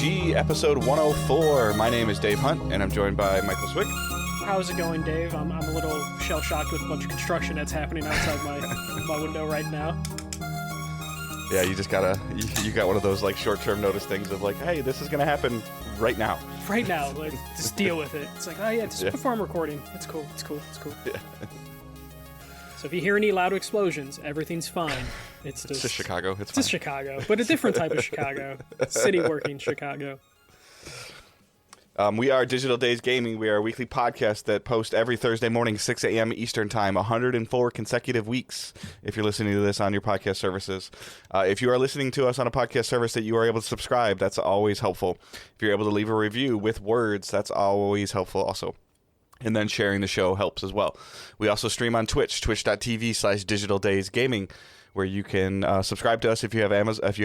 DDG, episode 104. My name is Dave Hunt, and I'm joined by Michael Swig. How's it going, Dave? I'm a little shell-shocked with a bunch of construction that's happening outside my window right now. Yeah, you just gotta, you got one of those like short-term notice things of like, hey, this is gonna happen right now. Right now, like, just deal with it. It's like, oh yeah, just perform recording. It's cool. Yeah. So if you hear any loud explosions, everything's fine. It's just Chicago. It's just Chicago, but a different type of Chicago. City working Chicago. We are Digital Days Gaming. We are a weekly podcast that posts every Thursday morning, 6 a.m. Eastern Time, 104 consecutive weeks, if you're listening to this on your podcast services. If you are listening to us on a podcast service that you are able to subscribe, that's always helpful. If you're able to leave a review with words, that's always helpful also. And then sharing the show helps as well. We also stream on Twitch, twitch.tv/Digital Days Gaming, where you can subscribe to us if you have Amazon, if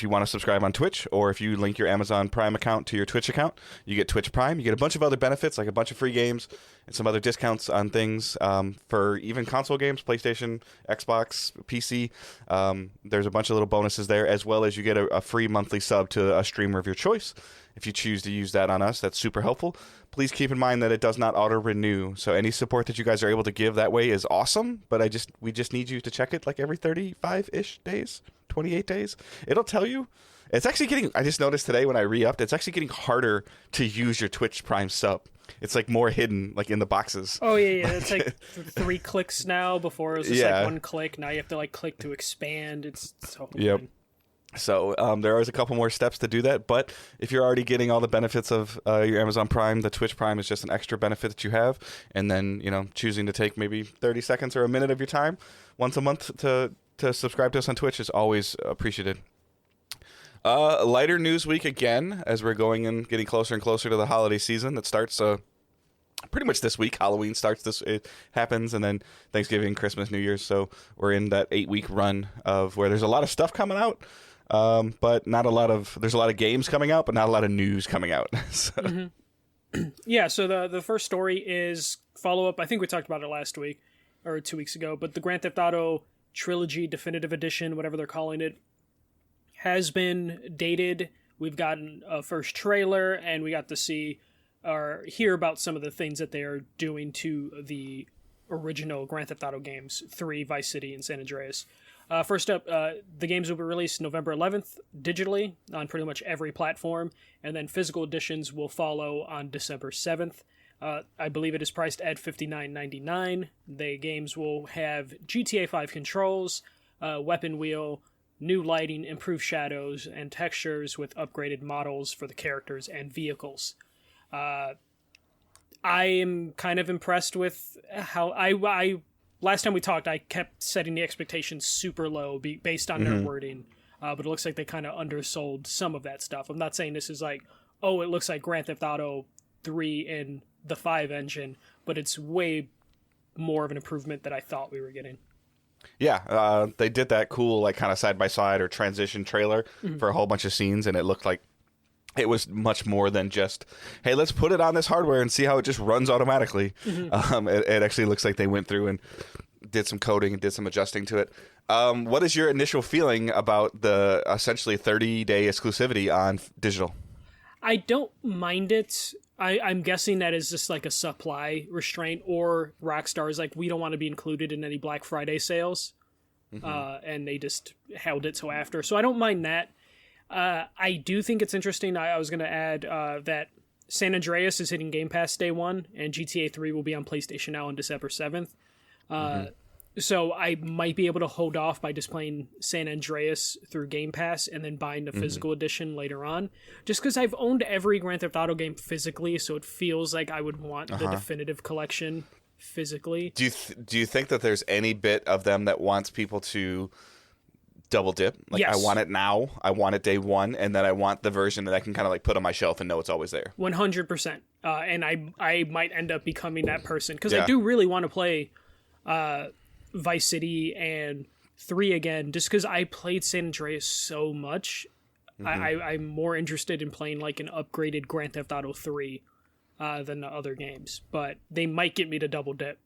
you want to subscribe on Twitch, or if you link your Amazon Prime account to your Twitch account, you get Twitch Prime. You get a bunch of other benefits, like a bunch of free games and some other discounts on things for even console games, PlayStation, Xbox, PC. There's a bunch of little bonuses there, as well as you get a free monthly sub to a streamer of your choice. If you choose to use that on us, that's super helpful. Please keep in mind that it does not auto-renew, so any support that you guys are able to give that way is awesome, but we just need you to check it like every 35-ish days, 28 days. It'll tell you. It's actually getting, I just noticed today when I re-upped, it's actually getting harder to use your Twitch Prime sub. It's like more hidden, like in the boxes. Oh, yeah. It's like 3 clicks now. Before it was just like 1 click. Now you have to like click to expand. It's so Yep. So there is a couple more steps to do that, but if you're already getting all the benefits of your Amazon Prime, the Twitch Prime is just an extra benefit that you have, and then choosing to take maybe 30 seconds or a minute of your time once a month to subscribe to us on Twitch is always appreciated. Lighter news week again, as we're going and getting closer and closer to the holiday season that starts pretty much this week. Halloween starts it happens, and then Thanksgiving, Christmas, New Year's. So we're in that 8-week run of where there's a lot of stuff coming out. But there's a lot of games coming out, but not a lot of news coming out. So. Mm-hmm. Yeah, so the first story is follow-up. I think we talked about it last week, or 2 weeks ago, but the Grand Theft Auto Trilogy Definitive Edition, whatever they're calling it, has been dated. We've gotten a first trailer, and we got to see or hear about some of the things that they are doing to the original Grand Theft Auto games, 3, Vice City, and San Andreas. First up, the games will be released November 11th digitally on pretty much every platform, and then physical editions will follow on December 7th. I believe it is priced at $59.99. The games will have GTA 5 controls, weapon wheel, new lighting, improved shadows, and textures with upgraded models for the characters and vehicles. I am kind of impressed with how I last time we talked, I kept setting the expectations super low based on their wording, but it looks like they kind of undersold some of that stuff. I'm not saying this is like, oh, it looks like Grand Theft Auto 3 in the 5 engine, but it's way more of an improvement that I thought we were getting. Yeah, they did that cool, like kind of side-by-side or transition trailer for a whole bunch of scenes, and it looked like it was much more than just, hey, let's put it on this hardware and see how it just runs automatically. It actually looks like they went through and did some coding and did some adjusting to it. What is your initial feeling about the essentially 30-day exclusivity on digital? I don't mind it. I'm guessing that is just like a supply restraint, or Rockstar is like, we don't want to be included in any Black Friday sales. And they just held it till after. So I don't mind that. I do think it's interesting. I was going to add that San Andreas is hitting Game Pass day 1, and GTA 3 will be on PlayStation Now on December 7th. So I might be able to hold off by just playing San Andreas through Game Pass and then buying the physical edition later on. Just because I've owned every Grand Theft Auto game physically, so it feels like I would want the definitive collection physically. Do you think that there's any bit of them that wants people to double dip? Like, yes. I want it now, I want it day 1, and then I want the version that I can kind of like put on my shelf and know it's always there. 100%. And I might end up becoming that person, because I do really want to play Vice City and 3 again, just because I played San Andreas so much. I'm more interested in playing like an upgraded Grand Theft Auto 3 than the other games, but they might get me to double dip.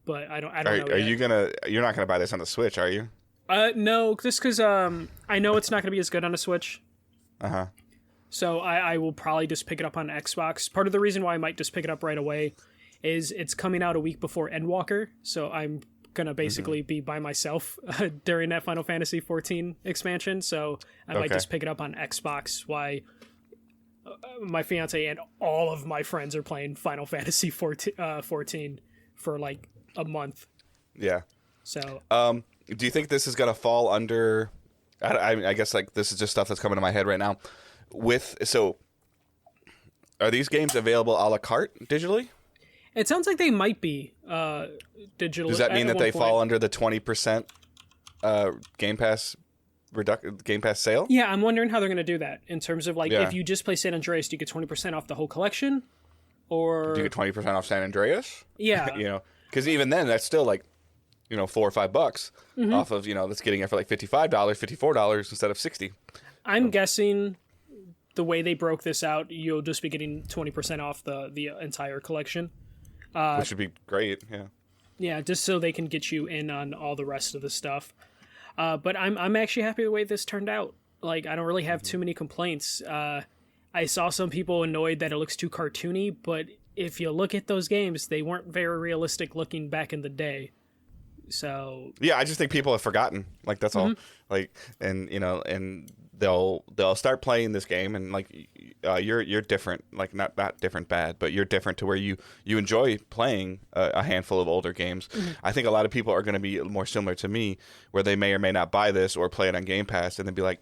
But I don't know. You're not gonna buy this on the Switch, are you? No, just because I know it's not gonna be as good on the Switch. So I will probably just pick it up on Xbox. Part of the reason why I might just pick it up right away is it's coming out a week before Endwalker, so I'm gonna basically be by myself during that Final Fantasy 14 expansion. So I might just pick it up on Xbox. Why my fiance and all of my friends are playing Final Fantasy 14 for like a month. Yeah. So do you think this is gonna fall under? I guess like this is just stuff that's coming to my head right now. Are these games available a la carte digitally? It sounds like they might be digitally. Does that mean that they fall under the 20% Game Pass sale? Yeah, I'm wondering how they're going to do that in terms of like if you just play San Andreas, do you get 20% off the whole collection, or do you get 20% off San Andreas? Yeah, because even then that's still like $4 or $5 off of that's getting it for like $55, $54 instead of $60. I'm guessing the way they broke this out, you'll just be getting 20% off the entire collection. Which would be great, yeah. Yeah, just so they can get you in on all the rest of the stuff. But I'm actually happy the way this turned out. Like, I don't really have too many complaints. I saw some people annoyed that it looks too cartoony, but if you look at those games, they weren't very realistic looking back in the day. So yeah, I just think people have forgotten. Like that's all. Like and they'll start playing this game and like you're different, like not different bad, but you're different to where you enjoy playing a handful of older games. I think a lot of people are going to be more similar to me, where they may or may not buy this or play it on Game Pass and then be like,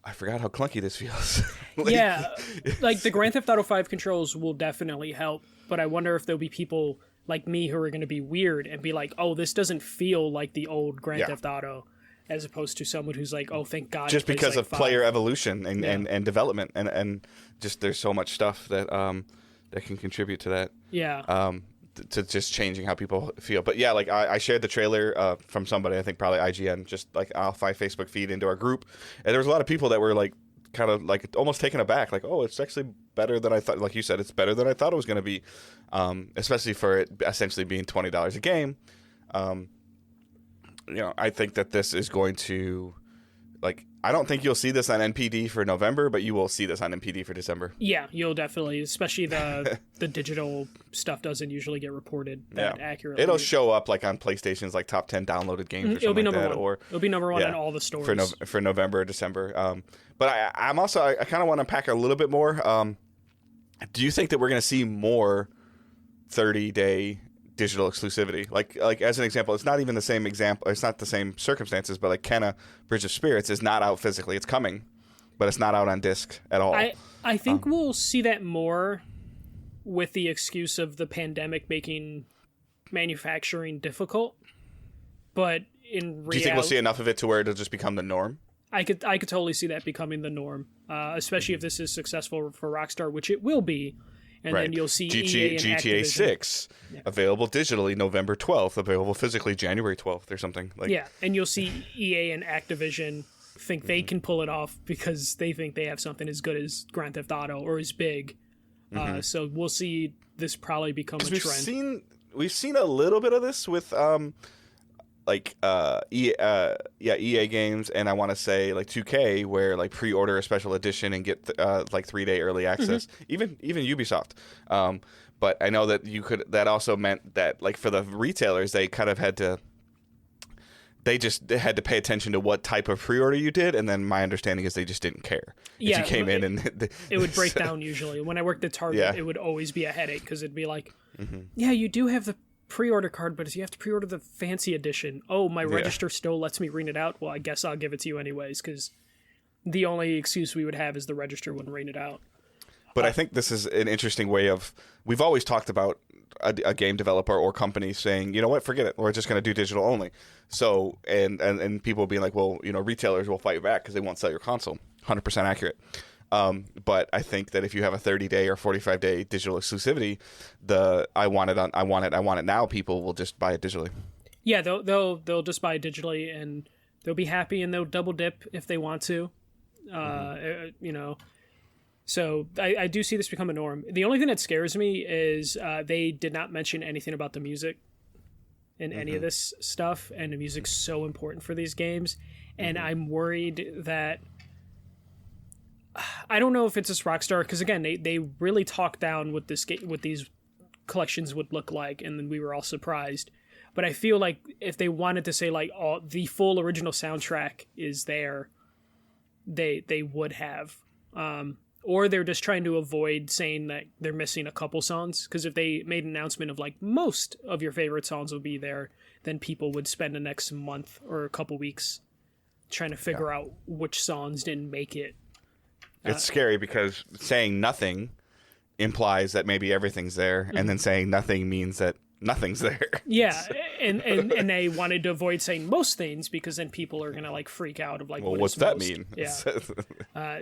I forgot how clunky this feels. Like the Grand Theft Auto 5 controls will definitely help, but I wonder if there'll be people like me who are going to be weird and be like, oh, this doesn't feel like the old Grand Theft Auto, as opposed to someone who's like, oh, thank God. Just because like of 5. Player evolution and development and just there's so much stuff that that can contribute to that. Yeah. To just changing how people feel. But yeah, like I shared the trailer from somebody, I think probably IGN, just like off my Facebook feed into our group. And there was a lot of people that were like kind of like almost taken aback, like, oh, it's actually better than I thought. Like you said, it's better than I thought it was going to be, especially for it essentially being $20 a game. I think that this is going to, like, I don't think you'll see this on NPD for November, but you will see this on NPD for December. Yeah, you'll definitely, especially the digital stuff doesn't usually get reported that accurately. It'll show up like on PlayStation's like top 10 downloaded games or something like that. Or it'll be number one in all the stores for November or December. But I kind of want to unpack a little bit more. Do you think that we're going to see more 30-day digital exclusivity? Like as an example, it's not even the same example. It's not the same circumstances, but like Kenna Bridge of Spirits is not out physically. It's coming, but it's not out on disc at all. I think we'll see that more with the excuse of the pandemic making manufacturing difficult. But in reality, do you think we'll see enough of it to where it'll just become the norm? I could totally see that becoming the norm, especially if this is successful for Rockstar, which it will be. And then you'll see GTA 6 available digitally November 12th, available physically January 12th or something. And you'll see EA and Activision think they can pull it off because they think they have something as good as Grand Theft Auto or as big. So we'll see this probably become a trend. We've seen a little bit of this with EA games, and I want to say like 2K, where like pre-order a special edition and get like 3-day early access. Even Ubisoft. But I know that that also meant that like for the retailers, they kind of had to pay attention to what type of pre-order you did, and then my understanding is they just didn't care. If you came in and it would break down usually. When I worked at Target, it would always be a headache because it'd be like, you do have the pre-order card, but you have to pre-order the fancy edition. Oh, my register still lets me read it out. Well, I guess I'll give it to you anyways, because the only excuse we would have is the register wouldn't read it out. But I think this is an interesting way of, we've always talked about a game developer or company saying, you know what, forget it, we're just going to do digital only. So and people being like, well, retailers will fight back because they won't sell your console. 100% accurate. But I think that if you have a 30-day or 45-day digital exclusivity, I want it now, people will just buy it digitally. Yeah, they'll just buy it digitally, and they'll be happy, and they'll double dip if they want to. So I do see this become a norm. The only thing that scares me is they did not mention anything about the music in any of this stuff, and the music's so important for these games, and I'm worried that I don't know if it's just Rockstar, because again, they really talked down what these collections would look like, and then we were all surprised. But I feel like if they wanted to say like the full original soundtrack is there, they would have. Or they're just trying to avoid saying that they're missing a couple songs, because if they made an announcement of like most of your favorite songs will be there, then people would spend the next month or a couple weeks trying to figure out which songs didn't make it. It's scary because saying nothing implies that maybe everything's there, and then saying nothing means that nothing's there. Yeah, and they wanted to avoid saying most things, because then people are gonna like freak out of like, well, what's that mean? Yeah.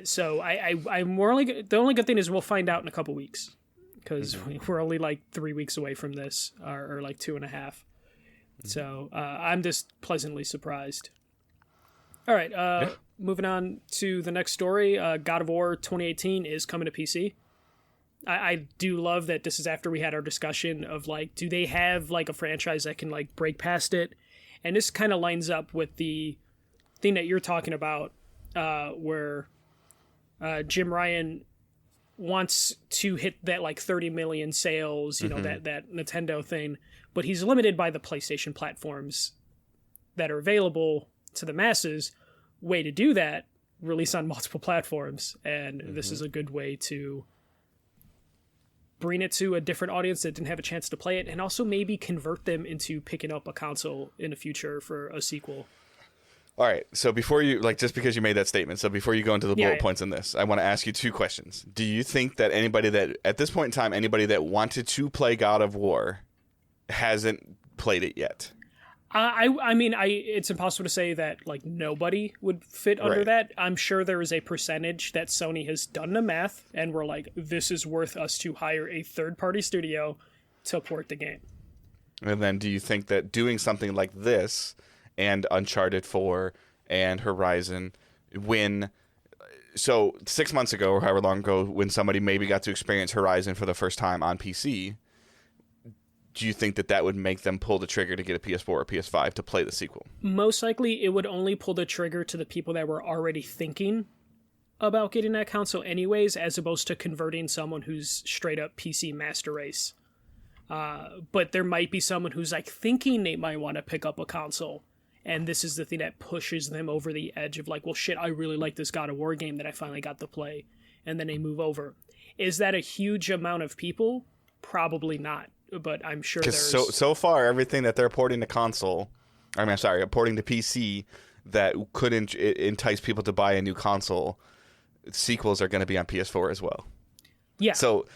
So the only good thing is we'll find out in a couple weeks, because we're only like 3 weeks away from this, or like 2.5. So I'm just pleasantly surprised. All right, moving on to the next story. God of War 2018 is coming to PC. I do love that this is after we had our discussion of like, do they have like a franchise that can like break past it? And this kind of lines up with the thing that you're talking about, where Jim Ryan wants to hit that like 30 million sales, you know, that Nintendo thing, but he's limited by the PlayStation platforms that are available to the masses. Way to do that, release on multiple platforms, and this is a good way to bring it to a different audience that didn't have a chance to play it, and also maybe convert them into picking up a console in the future for a sequel. All right, so before you, like, just because you made that statement, so before you go into the bullet points in this, I want to ask you 2 questions. Do you think that anybody that, at this point in time, anybody that wanted to play God of War hasn't played it yet? I mean, it's impossible to say that like nobody would fit under that. I'm sure there is a percentage that Sony has done the math and we're like, this is worth us to hire a third-party studio to port the game. And then do you think that doing something like this and Uncharted 4 and Horizon, so 6 months ago or however long ago, when somebody maybe got to experience Horizon for the first time on PC, do you think that would make them pull the trigger to get a PS4 or PS5 to play the sequel? Most likely, it would only pull the trigger to the people that were already thinking about getting that console anyways, as opposed to converting someone who's straight up PC master race. But there might be someone who's like thinking they might want to pick up a console, and this is the thing that pushes them over the edge of like, well, shit, I really like this God of War game that I finally got to play, and then they move over. Is that a huge amount of people? Probably not. But I'm sure there's... So far, everything that they're porting to console... porting to PC that could entice people to buy a new console, sequels are going to be on PS4 as well. Yeah. So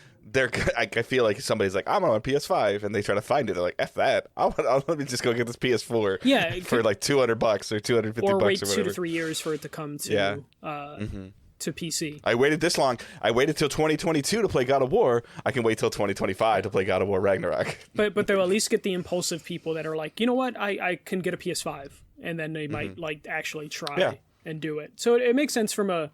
I feel like somebody's like, I'm on PS5, and they try to find it. They're like, F that. Let me just go get this PS4 for like $200 or $250 or wait wait 2 to 3 years for it to come to... to PC. I waited this long. I waited till 2022 to play God of War. I can wait till 2025 to play God of War Ragnarok. But they'll at least get the impulsive people that are like, you know what, I can get a PS5, and then they might like actually try and do it. So it makes sense from a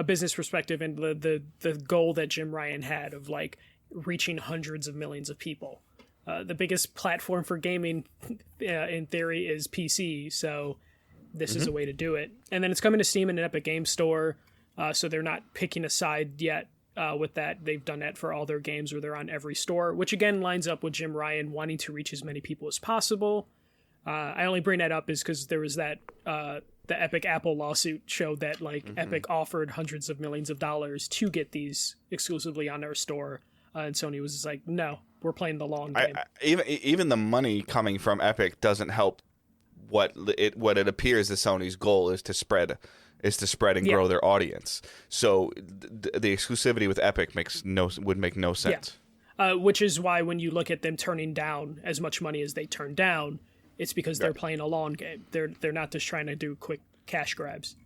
business perspective, and the goal that Jim Ryan had of like reaching hundreds of millions of people. The biggest platform for gaming, in theory, is PC. So this is a way to do it. And then it's coming to Steam and an Epic Games Store. So they're not picking a side yet with that. They've done that for all their games where they're on every store, which again lines up with Jim Ryan wanting to reach as many people as possible. I only bring that up is because there was that the Epic Apple lawsuit showed that like Epic offered hundreds of millions of dollars to get these exclusively on their store, and Sony was just like, no, we're playing the long game. Even the money coming from Epic doesn't help what it appears that Sony's goal is to spread and grow their audience. So the exclusivity with Epic would make no sense. Yeah. Which is why when you look at them turning down as much money as they turn down, it's because they're playing a long game. They're not just trying to do quick cash grabs.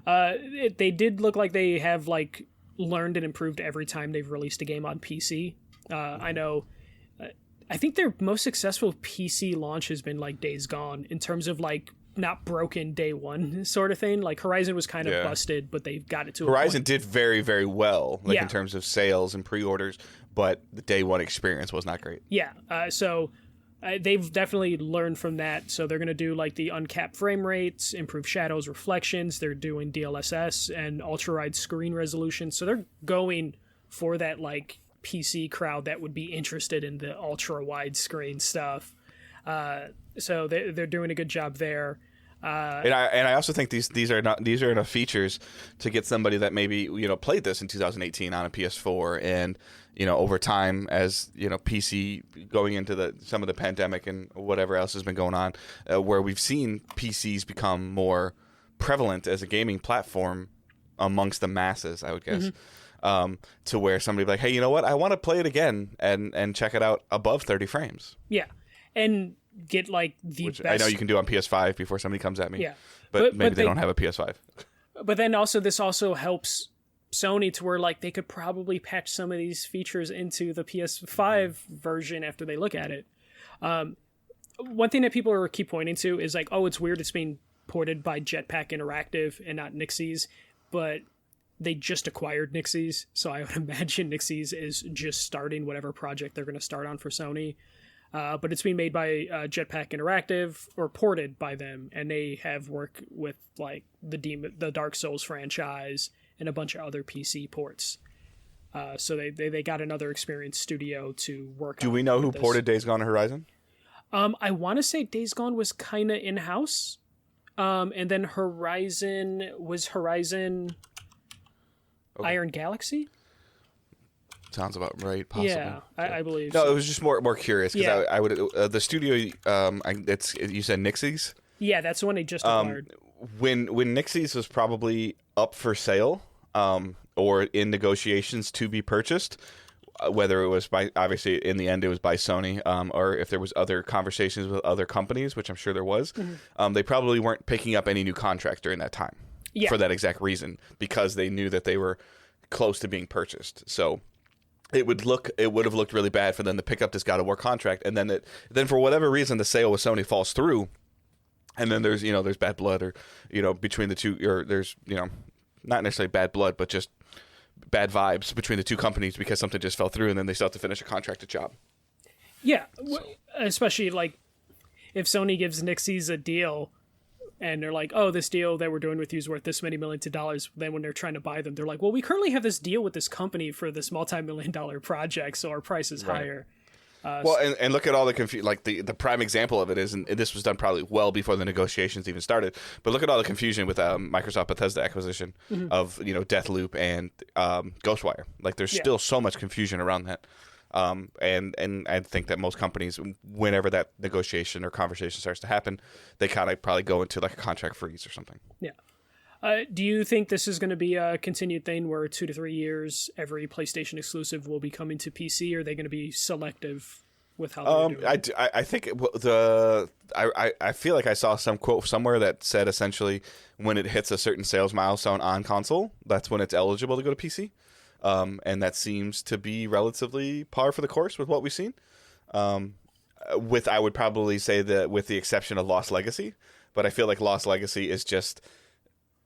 They did look like they have like learned and improved every time they've released a game on PC. I know. I think their most successful PC launch has been like Days Gone in terms of like not broken day one sort of thing. Like Horizon was kind of busted, but they've got it to Horizon did very, very well, in terms of sales and pre-orders, but the day one experience was not great. Yeah. So they've definitely learned from that. So they're going to do like the uncapped frame rates, improve shadows, reflections. They're doing DLSS and ultra wide screen resolution. So they're going for that like PC crowd that would be interested in the ultra wide screen stuff. So they're doing a good job there. And I also think these are enough features to get somebody that maybe played this in 2018 on a PS4, and over time, as PC going into some of the pandemic and whatever else has been going on, where we've seen PCs become more prevalent as a gaming platform amongst the masses, I would guess. To where somebody be like, hey, you know what? I want to play it again and check it out above 30 frames. Yeah, and get like best. I know you can do on PS5 before somebody comes at me. Yeah, but maybe they don't have a PS5. But then this also helps Sony to where like they could probably patch some of these features into the PS5 version after they look at it. One thing that people keep pointing to is like, oh, it's weird it's being ported by Jetpack Interactive and not NetEase, but they just acquired NetEase, so I would imagine NetEase is just starting whatever project they're going to start on for Sony. But it's being made by Jetpack Interactive, or ported by them, and they have worked with like the Dark Souls franchise and a bunch of other PC ports. So they got another experienced studio to work on. Do we know who ported Days Gone to Horizon? I want to say Days Gone was kind of in-house. And then Horizon Iron Galaxy? Sounds about right, possibly. Yeah, I believe No, so. it was just more curious, because Yeah. I would the studio, you said NetEase? Yeah, that's the one they just acquired. When NetEase was probably up for sale, or in negotiations to be purchased, whether it was obviously in the end it was by Sony, or if there was other conversations with other companies, which I'm sure there was, they probably weren't picking up any new contracts during that time for that exact reason, because they knew that they were close to being purchased. So it would have looked really bad for them to pick up this God of War contract, and then for whatever reason the sale with Sony falls through, and then there's bad blood, or between the two, or there's not necessarily bad blood, but just bad vibes between the two companies because something just fell through, and then they still have to finish a contracted job. Yeah, especially like if Sony gives NetEase a deal and they're like, oh, this deal that we're doing with you is worth this many millions of dollars. Then when they're trying to buy them, they're like, well, we currently have this deal with this company for this multi-million-dollar project, so our price is higher. And look at all the confusion. Like the prime example of it is, and this was done probably well before the negotiations even started, but look at all the confusion with Microsoft Bethesda acquisition of Deathloop and Ghostwire. Like there's still so much confusion around that. And I think that most companies, whenever that negotiation or conversation starts to happen, they kind of probably go into like a contract freeze or something. Yeah. Do you think this is going to be a continued thing where 2 to 3 years every PlayStation exclusive will be coming to PC, or are they going to be selective with how they're doing it? I think I feel like I saw some quote somewhere that said essentially when it hits a certain sales milestone on console, that's when it's eligible to go to PC. And that seems to be relatively par for the course with what we've seen. I would probably say that with the exception of Lost Legacy, but I feel like Lost Legacy is just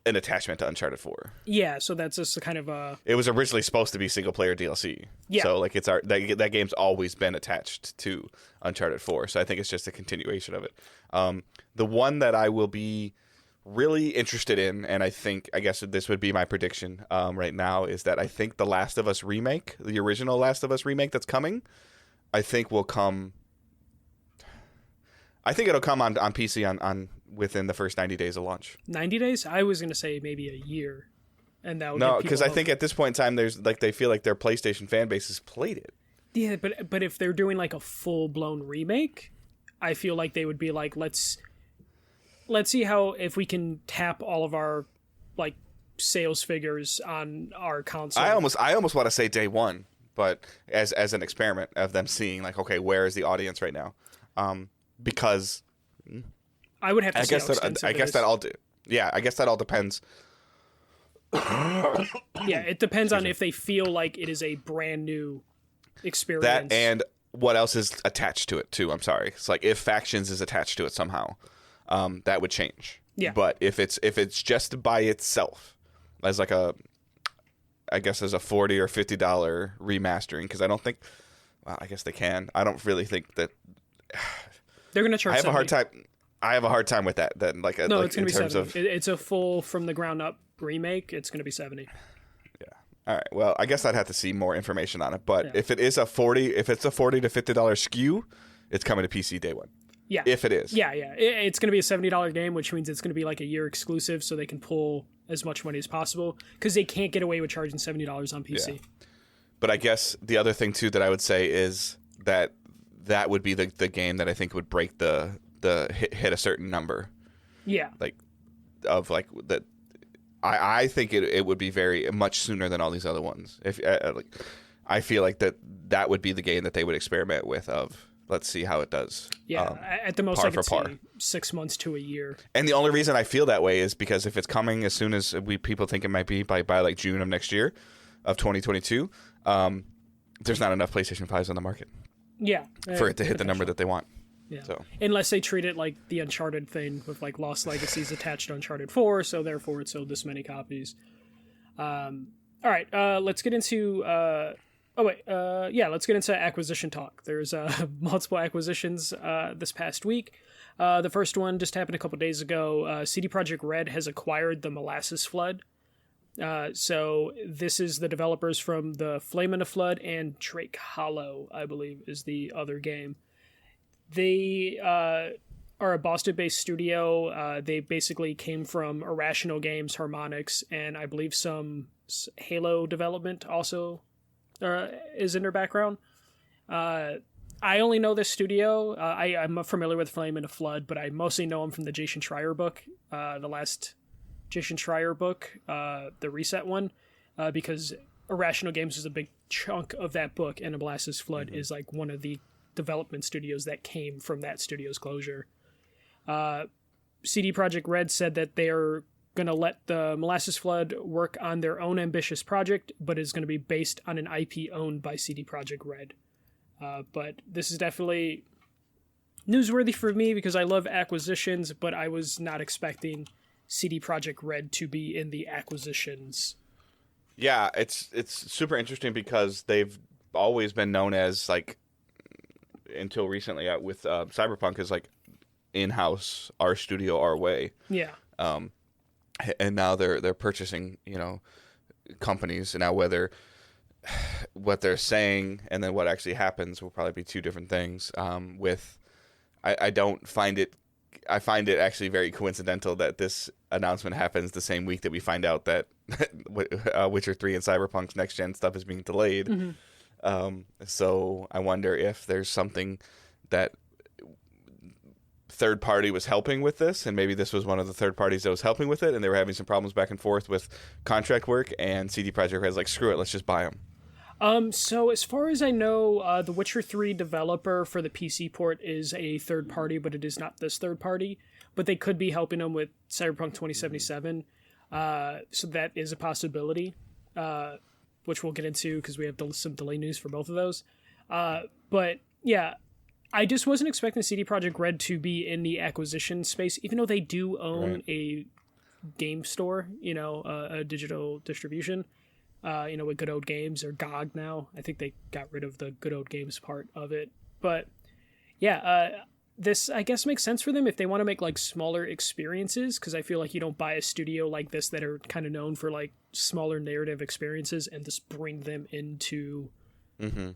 an attachment to Uncharted 4. Yeah, so that's just a kind of a... It was originally supposed to be single-player DLC. Yeah. So like that game's always been attached to Uncharted 4, so I think it's just a continuation of it. The one that I will be really interested in, and I guess this would be my prediction right now, is that I think the Last of Us remake, the original Last of Us remake that's coming, I think will come... I think it'll come on PC on within the first 90 days of launch. 90 days? I was going to say maybe a year. And that would No, because I think at this point in time, there's like they feel like their PlayStation fan base has played it. Yeah, but if they're doing like a full-blown remake, I feel like they would be like, let's see if we can tap all of our like sales figures on our console. I almost want to say day one, but as an experiment of them seeing like, okay, where is the audience right now? Because I would have to say I guess that all depends. Yeah, it depends on if they feel like it is a brand new experience. That and what else is attached to it too. I'm sorry. It's like if Factions is attached to it somehow, that would change. Yeah. But if it's just by itself, as like as a $40 or $50 remastering, because I don't think, well, I guess they can. I don't really think that They're going to charge. I have 70. a hard time. I have a hard time with that. Then, like, no, like it's going to be 70. of It's a full from the ground up remake. It's going to be 70. Yeah. All right. Well, I guess I'd have to see more information on it. But if it's a $40 to $50 SKU, it's coming to PC day one. Yeah. If it is. Yeah. It's going to be a $70 game, which means it's going to be like a year exclusive, so they can pull as much money as possible because they can't get away with charging $70 on PC. Yeah. But I guess the other thing too that I would say is that would be the game that I think would break the hit a certain number. Yeah. Like of like that. I think it would be very much sooner than all these other ones. If I feel like that would be the game that they would experiment with. Of let's see how it does. Yeah, at the most, par I could for par. see 6 months to a year. And the only reason I feel that way is because if it's coming as soon as people think it might be by like June of next year, of 2022, there's not enough PlayStation 5s on the market. Yeah, for it to hit the number that they want. Yeah. So unless they treat it like the Uncharted thing with like Lost Legacies attached to Uncharted 4, so therefore it sold this many copies. All right, let's get into let's get into acquisition talk. There's multiple acquisitions this past week. The first one just happened a couple days ago. CD Projekt Red has acquired the Molasses Flood. So this is the developers from the Flame in the Flood and Drake Hollow, I believe, is the other game. They are a Boston-based studio. They basically came from Irrational Games, Harmonix, and I believe some Halo development also is in their background. I only know this studio. I'm familiar with Flame in the Flood, but I mostly know them from the Jason Schreier book, the last Jason Schreier book, the Reset one, because Irrational Games is a big chunk of that book, and Molasses Flood is like one of the development studios that came from that studio's closure. CD Projekt Red said that they're going to let the Molasses Flood work on their own ambitious project, but is going to be based on an IP owned by CD Projekt Red. But this is definitely newsworthy for me because I love acquisitions, but I was not expecting CD Projekt Red to be in the acquisitions. Yeah, it's super interesting because they've always been known as like, until recently with Cyberpunk, is like in-house, our studio, our way. Yeah. And now they're purchasing, companies. And now whether what they're saying and then what actually happens will probably be two different things. I don't find it. I find it actually very coincidental that this announcement happens the same week that we find out that Witcher 3 and Cyberpunk's next gen stuff is being delayed. Mm-hmm. So I wonder if there's something that third party was helping with this, and maybe this was one of the third parties that was helping with it, and they were having some problems back and forth with contract work, and CD Projekt Red's like, screw it, let's just buy them. So as far as I know, the Witcher 3 developer for the PC port is a third party, but it is not this third party. But they could be helping them with Cyberpunk 2077. So that is a possibility, which we'll get into because we have some delay news for both of those. But yeah, I just wasn't expecting CD Projekt Red to be in the acquisition space, even though they do own a game store, a digital distribution. With Good Old Games or GOG now. I think they got rid of the Good Old Games part of it. But yeah, this I guess makes sense for them if they want to make like smaller experiences, because I feel like you don't buy a studio like this that are kind of known for like smaller narrative experiences and just bring them into. Mm-hmm.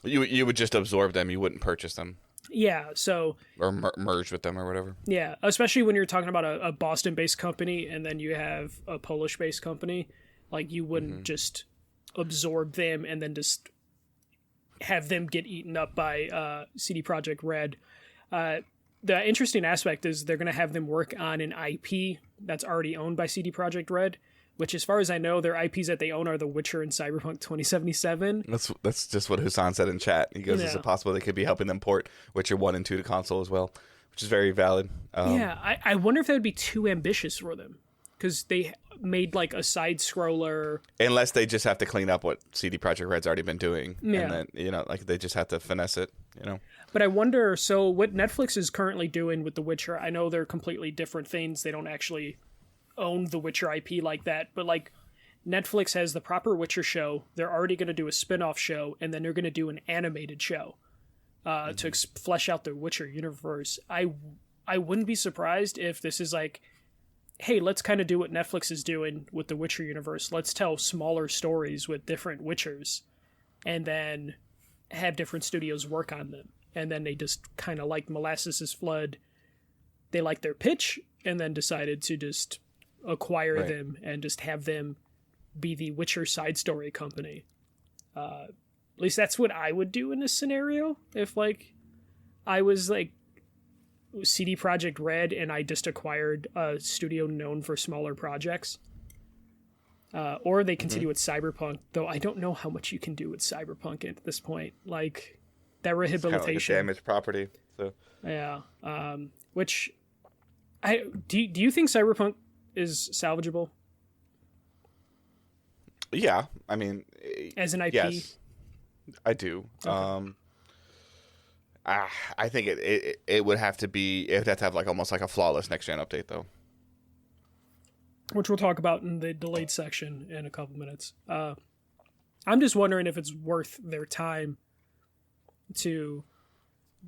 You would just absorb them. You wouldn't purchase them. Yeah, so or merge with them or whatever. Yeah, especially when you're talking about a Boston-based company and then you have a Polish-based company. Like, you wouldn't just absorb them and then just have them get eaten up by CD Projekt Red. The interesting aspect is they're going to have them work on an IP that's already owned by CD Projekt Red, which, as far as I know, their IPs that they own are The Witcher and Cyberpunk 2077. That's just what Husan said in chat. He goes, is it possible they could be helping them port Witcher 1 and 2 to console as well? Which is very valid. I wonder if that would be too ambitious for them. Because they made like a side scroller. Unless they just have to clean up what CD Projekt Red's already been doing. Yeah. And then, like they just have to finesse it, But I wonder, so what Netflix is currently doing with The Witcher, I know they're completely different things. They don't actually own the Witcher IP like that. But like Netflix has the proper Witcher show. They're already going to do a spin-off show. And then they're going to do an animated show. to flesh out the Witcher universe. I wouldn't be surprised if this is like, hey, let's kind of do what Netflix is doing with the Witcher universe. Let's tell smaller stories with different Witchers, and then have different studios work on them. And then they just kind of like Molasses' Flood. They liked their pitch and then decided to just acquire them and just have them be the Witcher side story company. At least that's what I would do in this scenario. If like I was like CD Projekt Red and I just acquired a studio known for smaller projects. Or they continue with Cyberpunk, though I don't know how much you can do with Cyberpunk at this point. Like that rehabilitation, it's kind of like a damaged property. So yeah, which do you think Cyberpunk is salvageable? Yeah, I mean, as an IP, yes, I do. Okay. I think it would have to be, it would have to have like almost like a flawless next gen update though. Which we'll talk about in the delayed section in a couple minutes. I'm just wondering if it's worth their time to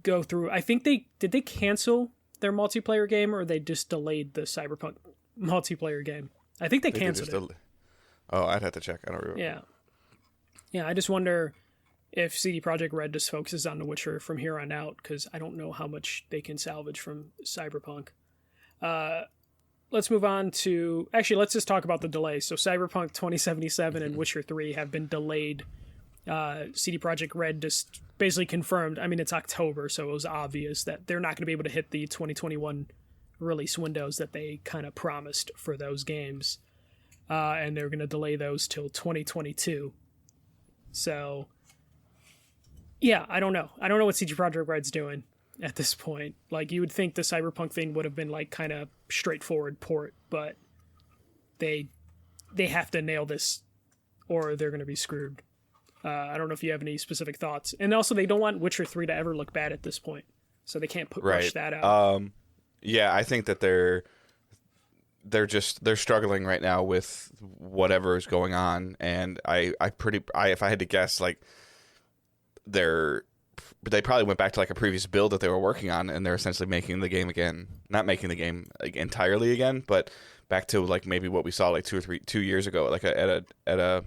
go through. I think did they cancel their multiplayer game, or they just delayed the Cyberpunk multiplayer game? I think they canceled it. Oh, I'd have to check. I don't remember. Yeah. I just wonder if CD Projekt Red just focuses on The Witcher from here on out, because I don't know how much they can salvage from Cyberpunk. Let's move on to... Actually, let's just talk about the delay. So Cyberpunk 2077 and Witcher 3 have been delayed. CD Projekt Red just basically confirmed... I mean, it's October, so it was obvious that they're not going to be able to hit the 2021 release windows that they kind of promised for those games. And they're going to delay those till 2022. So... yeah, I don't know. I don't know what CD Projekt Red's doing at this point. Like, you would think the Cyberpunk thing would have been like kind of straightforward port, but they have to nail this or they're going to be screwed. I don't know if you have any specific thoughts. And also, they don't want Witcher 3 to ever look bad at this point, so they can't push that out. Yeah, I think that they're struggling right now with whatever is going on, and I if I had to guess, like, they probably went back to like a previous build that they were working on, and they're essentially making the game again. Not making the game like entirely again, but back to like maybe what we saw like 2 years ago, like at a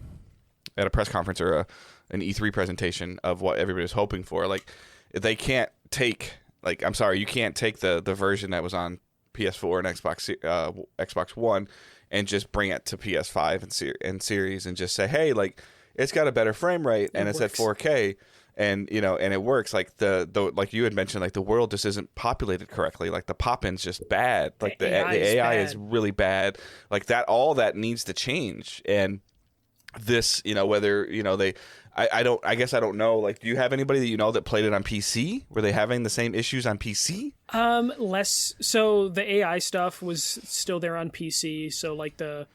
press conference or an E3 presentation of what everybody was hoping for. Like, they can't take, like, I'm sorry, you can't take the version that was on PS4 and Xbox One and just bring it to PS5 and Series and just say, hey, like, it's got a better frame rate and it's at 4K. And, you know, and it works. Like the like you had mentioned, like the world just isn't populated correctly. Like the pop-in's just bad. Like the AI is really bad. Like that, all that needs to change. And this, you know, whether, you know, I guess I don't know. Like, do you have anybody that you know that played it on PC? Were they having the same issues on PC? Less. So the AI stuff was still there on PC. So like the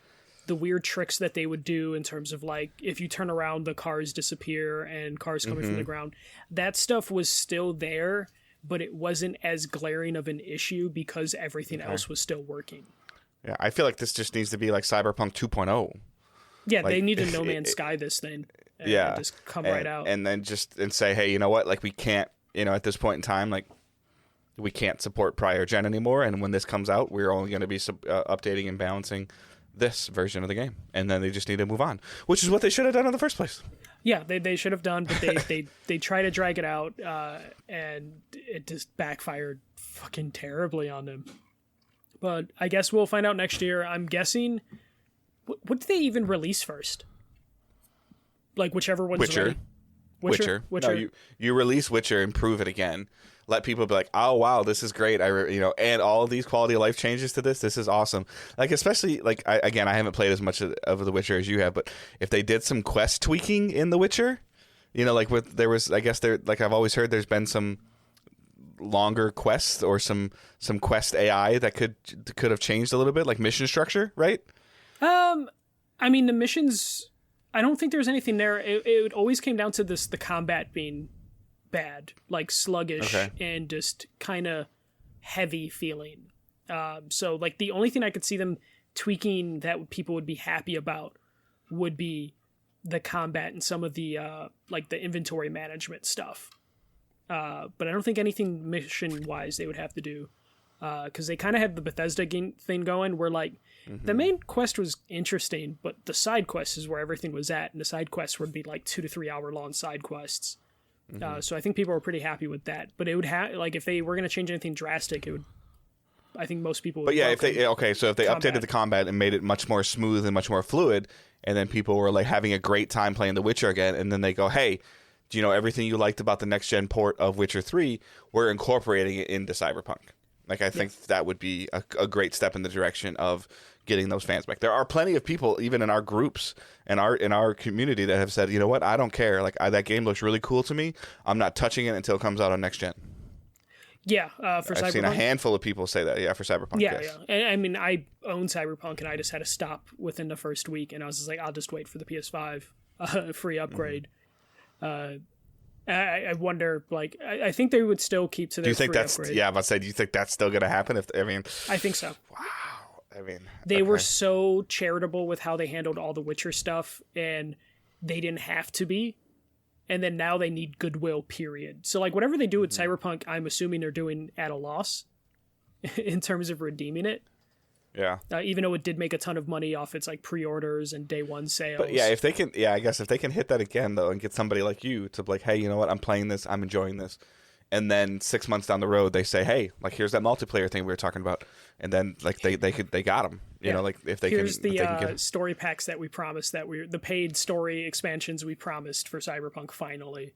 weird tricks that they would do in terms of like, if you turn around, the cars disappear and cars coming from the ground. That stuff was still there, but it wasn't as glaring of an issue because everything else was still working. Yeah, I feel like this just needs to be like Cyberpunk 2.0. Yeah, like, they need to No Man's Sky this thing. And just come right out. And then say, hey, you know what? Like, we can't, you know, at this point in time, like, we can't support prior gen anymore. And when this comes out, we're only going to be updating and balancing this version of the game, and then they just need to move on, which is what they should have done in the first place. Yeah, they should have done, but they try to drag it out, and it just backfired fucking terribly on them. But I guess we'll find out next year. I'm guessing, what did they even release first? Like, whichever one's Witcher. Witcher. No, you release Witcher, improve it again. Let people be like, oh wow, this is great. And all of these quality of life changes to this. This is awesome. Like, especially like I haven't played as much of The Witcher as you have, but if they did some quest tweaking in The Witcher, you know, like I've always heard there's been some longer quests or some quest AI that could have changed a little bit, like mission structure, right? I mean, the missions, I don't think there's anything there. It always came down to the combat being bad, like sluggish and just kind of heavy feeling. So like the only thing I could see them tweaking that people would be happy about would be the combat and some of the like the inventory management stuff. but I don't think anything mission-wise they would have to do. Because they kind of have the Bethesda thing going where, like, the main quest was interesting, but the side quests is where everything was at, and the side quests would be, like, 2 to 3 hour long side quests. So I think people were pretty happy with that. But it would have, like, if they were going to change anything drastic, it would, I think most people would. But yeah, if they updated the combat and made it much more smooth and much more fluid, and then people were, like, having a great time playing The Witcher again, and then they go, hey, do you know everything you liked about the next-gen port of Witcher 3? We're incorporating it into Cyberpunk. Like, I think that would be a great step in the direction of getting those fans back. There are plenty of people, even in our groups and in our community, that have said, you know what, I don't care. Like, that game looks really cool to me. I'm not touching it until it comes out on next gen. Yeah, for Cyberpunk. I've seen a handful of people say that. Yeah, for Cyberpunk. Yeah, yes. yeah. And I mean, I own Cyberpunk, and I just had to stop within the first week, and I was just like, I'll just wait for the PS5 free upgrade. I wonder, like, I think they would still keep to their free upgrade. Yeah, I'm about to say, do you think that's still going to happen? I think so. Wow. I mean, they were so charitable with how they handled all the Witcher stuff, and they didn't have to be. And then now they need goodwill, period. So, like, whatever they do with Cyberpunk, I'm assuming they're doing at a loss in terms of redeeming it. Yeah. Even though it did make a ton of money off its, like, pre-orders and day one sales. But yeah, I guess if they can hit that again, though, and get somebody like you to be like, hey, you know what, I'm playing this, I'm enjoying this. And then 6 months down the road, they say, hey, like, here's that multiplayer thing we were talking about. And then, like, they got them. You know, like, if they here's can. Here's the the story packs that we promised, the paid story expansions we promised for Cyberpunk finally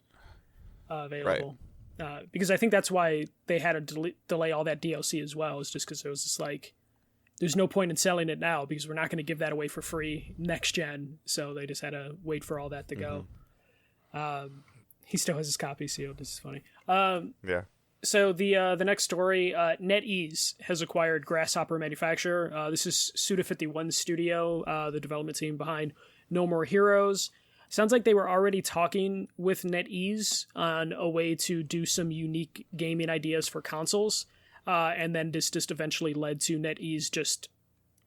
available. Right. Because I think that's why they had to delay all that DLC as well, is just because it was just like, there's no point in selling it now because we're not going to give that away for free next gen. So they just had to wait for all that to go. He still has his copy sealed. This is funny. Yeah. So the next story, NetEase has acquired Grasshopper Manufacture. This is Suda 51 Studio, the development team behind No More Heroes. Sounds like they were already talking with NetEase on a way to do some unique gaming ideas for consoles. And then this just eventually led to NetEase just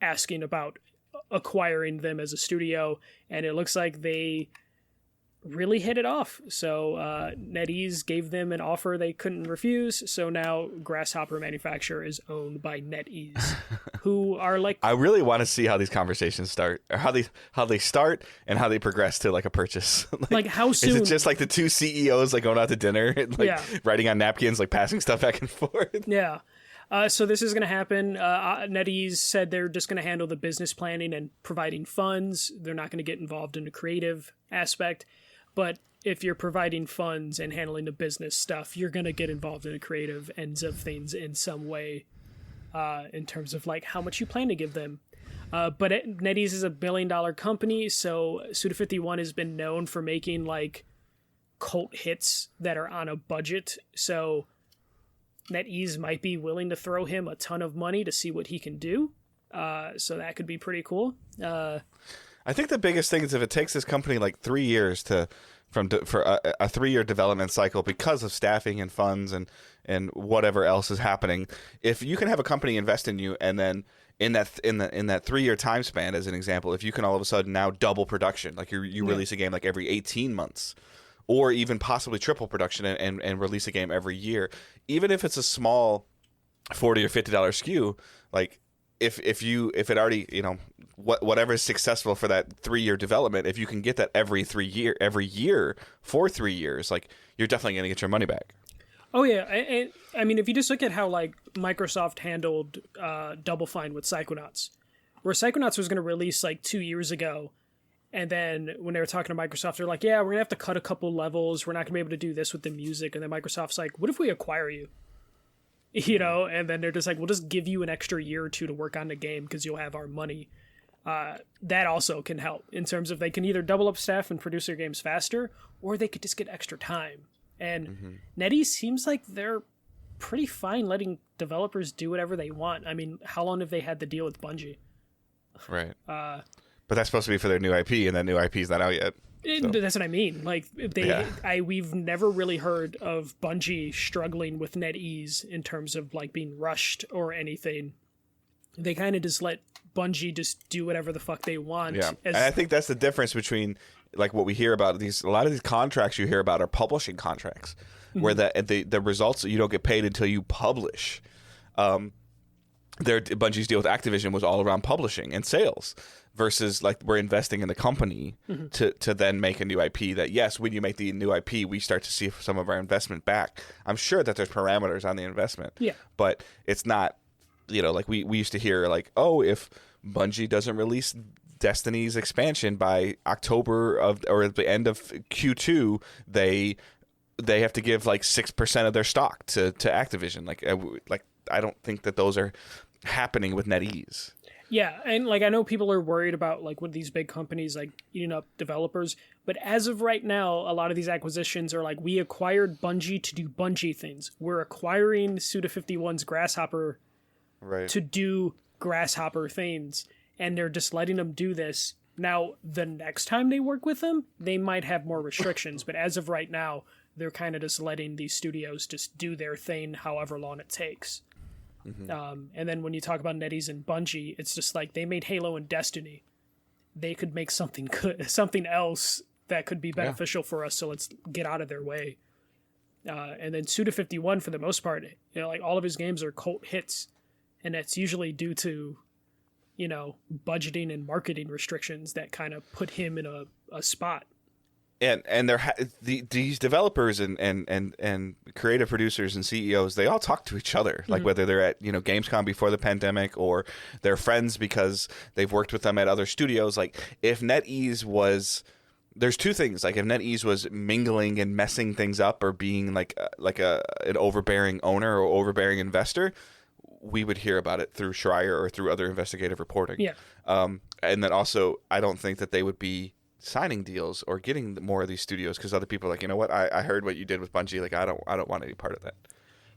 asking about acquiring them as a studio. And it looks like they really hit it off. So NetEase gave them an offer they couldn't refuse. So now Grasshopper Manufacture is owned by NetEase, who are like... I really want to see how these conversations start, or how they start and how they progress to like a purchase. like how soon? Is it just like the two CEOs like going out to dinner and like writing on napkins, like passing stuff back and forth? Yeah. So this is going to happen. NetEase said they're just going to handle the business planning and providing funds. They're not going to get involved in the creative aspect. But if you're providing funds and handling the business stuff, you're going to get involved in the creative ends of things in some way, in terms of like how much you plan to give them. But NetEase is $1 billion company, so Suda51 has been known for making like cult hits that are on a budget. So NetEase might be willing to throw him a ton of money to see what he can do. So that could be pretty cool. I think the biggest thing is if it takes this company like 3 years for a 3-year development cycle because of staffing and funds and whatever else is happening. If you can have a company invest in you, and then in that 3-year time span, as an example, if you can all of a sudden now double production, like you release a game like every 18 months, or even possibly triple production and release a game every year, even if it's a small $40 or $50 SKU, like. If it already, you know, whatever is successful for that 3-year development, if you can get that every year for 3 years, like, you're definitely going to get your money back. Oh yeah, I mean, if you just look at how like Microsoft handled Double Fine with Psychonauts, where Psychonauts was going to release like 2 years ago, and then when they were talking to Microsoft, they're like, yeah, we're going to have to cut a couple levels. We're not going to be able to do this with the music, and then Microsoft's like, what if we acquire you? You know, and then they're just like, we'll just give you an extra year or two to work on the game because you'll have our money. That also can help in terms of they can either double up staff and produce their games faster, or they could just get extra time. And NetEase seems like they're pretty fine letting developers do whatever they want. I mean, how long have they had the deal with Bungie? Right. But that's supposed to be for their new IP, and that new IP is not out yet. So. That's what I mean. Like we've never really heard of Bungie struggling with NetEase in terms of like being rushed or anything. They kind of just let Bungie just do whatever the fuck they want. Yeah, and I think that's the difference between like what we hear about a lot of these contracts you hear about are publishing contracts. where the results, you don't get paid until you publish. Bungie's deal with Activision was all around publishing and sales, versus like we're investing in the company to then make a new IP that, yes, when you make the new IP, we start to see some of our investment back. I'm sure that there's parameters on the investment, but it's not, like we used to hear like, oh, if Bungie doesn't release Destiny's expansion by October or at the end of Q2, they have to give like 6% of their stock to Activision. Like I don't think that those are happening with NetEase. Yeah, and like I know people are worried about like with these big companies like eating up developers, but as of right now, a lot of these acquisitions are like, we acquired Bungie to do Bungie things. We're acquiring Suda51's Grasshopper to do Grasshopper things, and they're just letting them do this. Now, the next time they work with them, they might have more restrictions, but as of right now, they're kind of just letting these studios just do their thing however long it takes. And then when you talk about NetEase and Bungie, it's just like they made Halo and Destiny. They could make something else that could be beneficial for us, so let's get out of their way. And then Suda51, for the most part, like all of his games are cult hits, and that's usually due to, budgeting and marketing restrictions that kind of put him in a spot. And these developers and creative producers and CEOs, they all talk to each other, like whether they're at Gamescom before the pandemic, or they're friends because they've worked with them at other studios. Like if NetEase was, there's two things. Like if NetEase was mingling and messing things up, or being like an overbearing owner or overbearing investor, we would hear about it through Schreier or through other investigative reporting. Yeah. And then also, I don't think that they would be signing deals or getting more of these studios, because other people are like, you know what, I heard what you did with Bungie, like I don't want any part of that.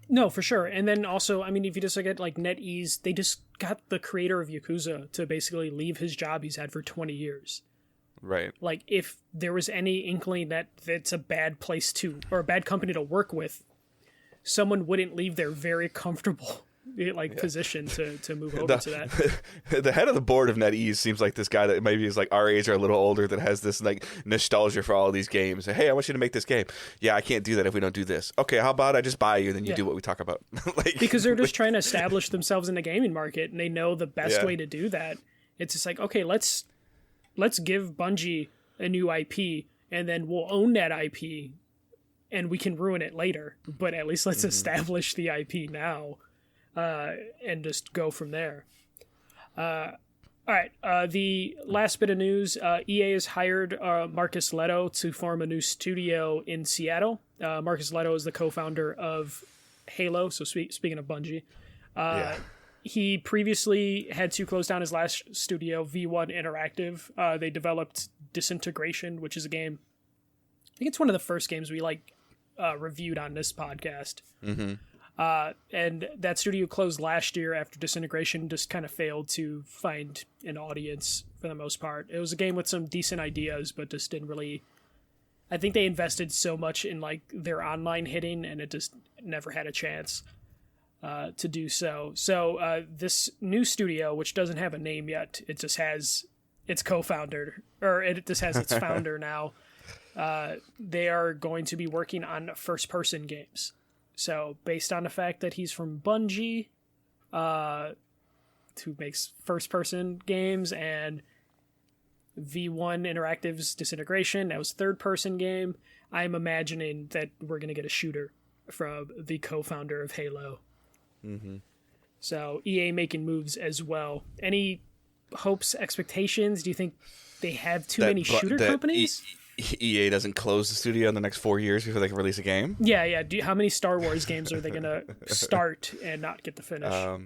No, for sure. And then also, I mean, if you just look at like NetEase, they just got the creator of Yakuza to basically leave his job he's had for 20 years. Right. Like if there was any inkling that it's a bad place to, or a bad company to work with, someone wouldn't leave their very comfortable position to move over to that. The head of the board of NetEase seems like this guy that maybe is like our age or a little older, that has this like nostalgia for all of these games. Hey, I want you to make this game. Yeah, I can't do that if we don't do this. Okay, how about I just buy you and then you do what we talk about? Because they're just trying to establish themselves in the gaming market, and they know the best way to do that. It's just like, okay, let's give Bungie a new IP, and then we'll own that IP, and we can ruin it later. But at least let's establish the IP now. And just go from there. All right. The last bit of news: EA has hired Marcus Leto to form a new studio in Seattle. Marcus Leto is the co-founder of Halo. So speaking of Bungie, he previously had to close down his last studio, V1 Interactive. They developed Disintegration, which is a game. I think it's one of the first games we reviewed on this podcast. And that studio closed last year after Disintegration just kind of failed to find an audience for the most part. It was a game with some decent ideas, but just didn't really... I think they invested so much in their online hitting, and it just never had a chance to do so. So this new studio, which doesn't have a name yet, it just has its co-founder, or it just has its founder now. They are going to be working on first-person games. So, based on the fact that he's from Bungie, who makes first-person games, and V1 Interactive's Disintegration, that was third-person game, I'm imagining that we're going to get a shooter from the co-founder of Halo. So, EA making moves as well. Any hopes, expectations? Do you think they have too many shooter companies? EA doesn't close the studio in the next 4 years before they can release a game. Yeah. How many Star Wars games are they gonna start and not get to finish? I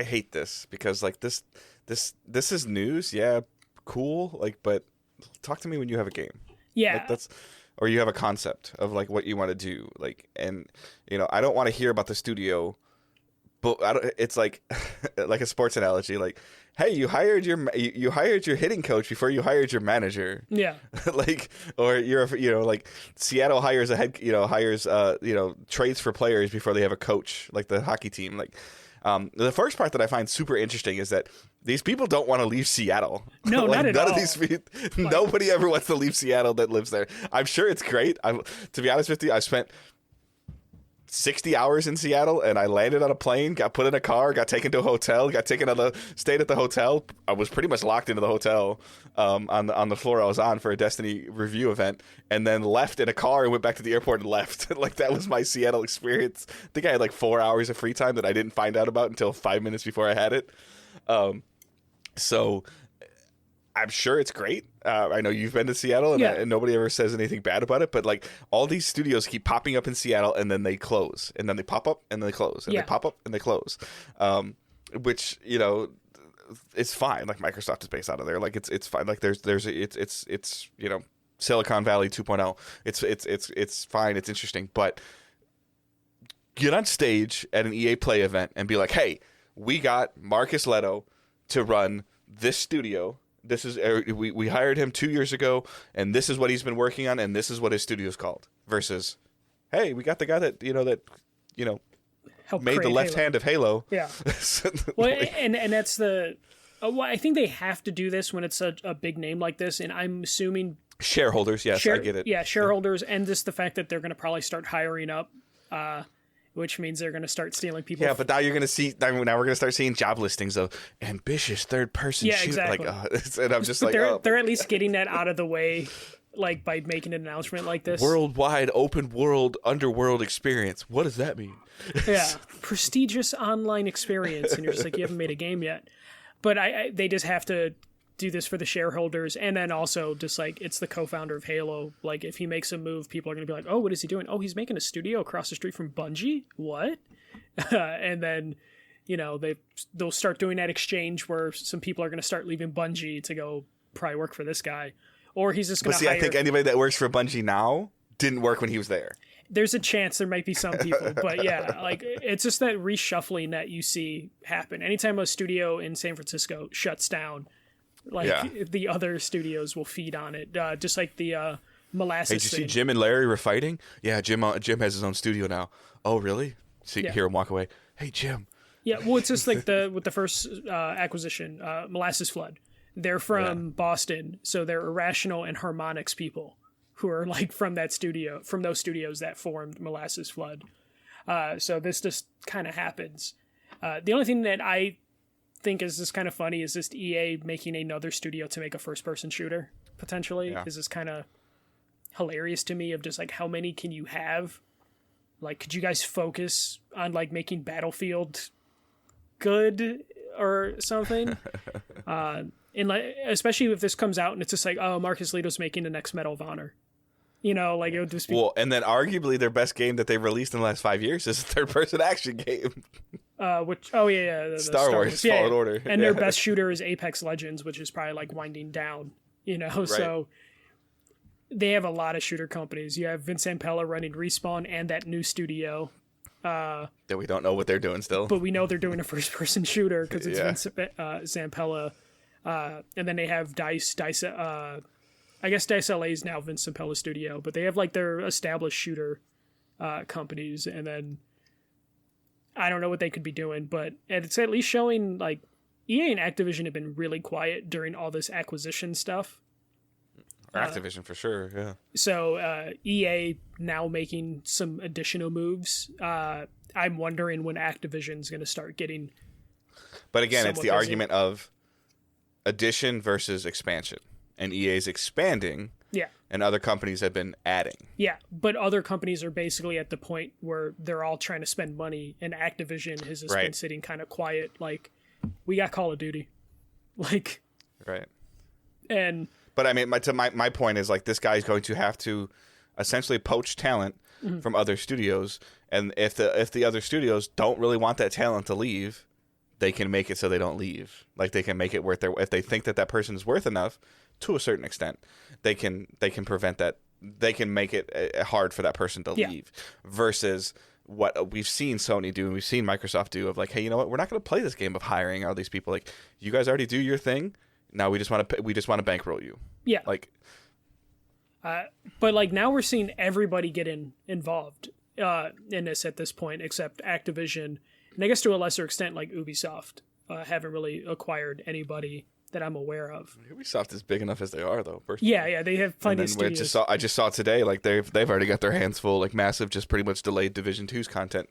hate this, because this is news. Yeah, cool. But talk to me when you have a game. Yeah, or you have a concept of what you want to do. And I don't want to hear about the studio. But it's like a sports analogy. Hey, you hired your hitting coach before you hired your manager. Yeah. Or you're Seattle hires trades for players before they have a coach, like the hockey team. The first part that I find super interesting is that these people don't want to leave Seattle. No, like, not at none all. of these nobody ever Not at all. nobody ever wants to leave Seattle that lives there. I'm sure it's great. To be honest with you, I spent 60 hours in Seattle, and I landed on a plane, got put in a car, got taken to a hotel, stayed at the hotel. I was pretty much locked into the hotel on the floor I was on for a Destiny review event, and then left in a car and went back to the airport and left. Like, that was my Seattle experience. I think I had like 4 hours of free time that I didn't find out about until 5 minutes before I had it. So I'm sure it's great. I know you've been to Seattle, and nobody ever says anything bad about it. But like, all these studios keep popping up in Seattle, and then they close, and then they pop up, and then they close, and they pop up, and they close. Which, you know, it's fine. Like, Microsoft is based out of there. Like, it's fine. Like, it's you know, Silicon Valley 2.0. It's fine. It's interesting. But get on stage at an EA Play event and be like, hey, we got Marcus Leto to run this studio. This is we hired him 2 years ago, and this is what he's been working on, and this is what his studio's called. Versus, hey, we got the guy that made the left hand of Halo. Yeah. Well, and that's the. Well, I think they have to do this when it's a big name like this, and I'm assuming shareholders. Yes, I get it. Yeah, shareholders, and just the fact that they're going to probably start hiring up. Which means they're going to start stealing people. Yeah, but now you're going to see. Now we're going to start seeing job listings of ambitious third-person shooter. Exactly. Like, and I'm just but like, they're at least getting that out of the way, like by making an announcement like this. Worldwide open world underworld experience. What does that mean? Yeah, prestigious online experience, and you're just like, you haven't made a game yet. But they just have to do this for the shareholders, and then also just like, it's the co-founder of Halo. Like, if he makes a move, people are going to be like, oh, what is he doing? Oh, he's making a studio across the street from Bungie? What? And then, you know, they'll start doing that exchange where some people are going to start leaving Bungie to go probably work for this guy. Or he's just going to hire... I think anybody that works for Bungie now didn't work when he was there. There's a chance there might be some people, but yeah, like, it's just that reshuffling that you see happen. Anytime a studio in San Francisco shuts down, the other studios will feed on it. Just like the Molasses Hey, did you see Jim and Larry were fighting? Yeah, Jim has his own studio now. Oh, really? Hear him walk away. Hey, Jim. Yeah, well, it's just like with the first acquisition, Molasses Flood. They're from Boston, so they're Irrational and Harmonix people who are like from those studios that formed Molasses Flood. So this just kind of happens. The only thing that I think is just kind of funny is just EA making another studio to make a first-person shooter, potentially. Is just kind of hilarious to me, of just like, how many can you have? Like, could you guys focus on like making Battlefield good or something? And like, especially if this comes out and it's just like, oh, Marcus Leto's making the next Medal of Honor. You know, like, it would just be... Well, and then arguably their best game that they've released in the last 5 years is a third-person action game. The Star Wars Fallen Order. And their best shooter is Apex Legends, which is probably like winding down, you know? Right. So they have a lot of shooter companies. You have Vince Zampella running Respawn and that new studio. That we don't know what they're doing still. But we know they're doing a first-person shooter because it's Vince Zampella. And then they have Dice. I guess Dice LA is now Vince Zampella's studio, but they have like their established shooter companies, and then I don't know what they could be doing, but it's at least showing like EA and Activision have been really quiet during all this acquisition stuff. Activision for sure, yeah. So EA now making some additional moves. I'm wondering when Activision's going to start getting. But again, it's the argument of addition versus expansion. And EA's expanding, and other companies have been adding. Yeah, but other companies are basically at the point where they're all trying to spend money, and Activision has just been sitting kind of quiet, like, we got Call of Duty. Like... Right. But I mean, my point is, like, this guy's going to have to essentially poach talent from other studios, and if the other studios don't really want that talent to leave, they can make it so they don't leave. Like, they can make it worth if they think that person is worth enough, to a certain extent, they can prevent that. They can make it hard for that person to leave. Versus what we've seen Sony do and we've seen Microsoft do of like, hey, you know what? We're not going to play this game of hiring all these people. Like, you guys already do your thing. Now we just want to bankroll you. Yeah. Like, but like now we're seeing everybody get involved in this at this point, except Activision, and I guess to a lesser extent like Ubisoft. haven't really acquired anybody that I'm aware of. Ubisoft is big enough as they are, though. Personally. Yeah, they have plenty of studios. I just saw today, like they've already got their hands full, like massive, just pretty much delayed Division 2's content,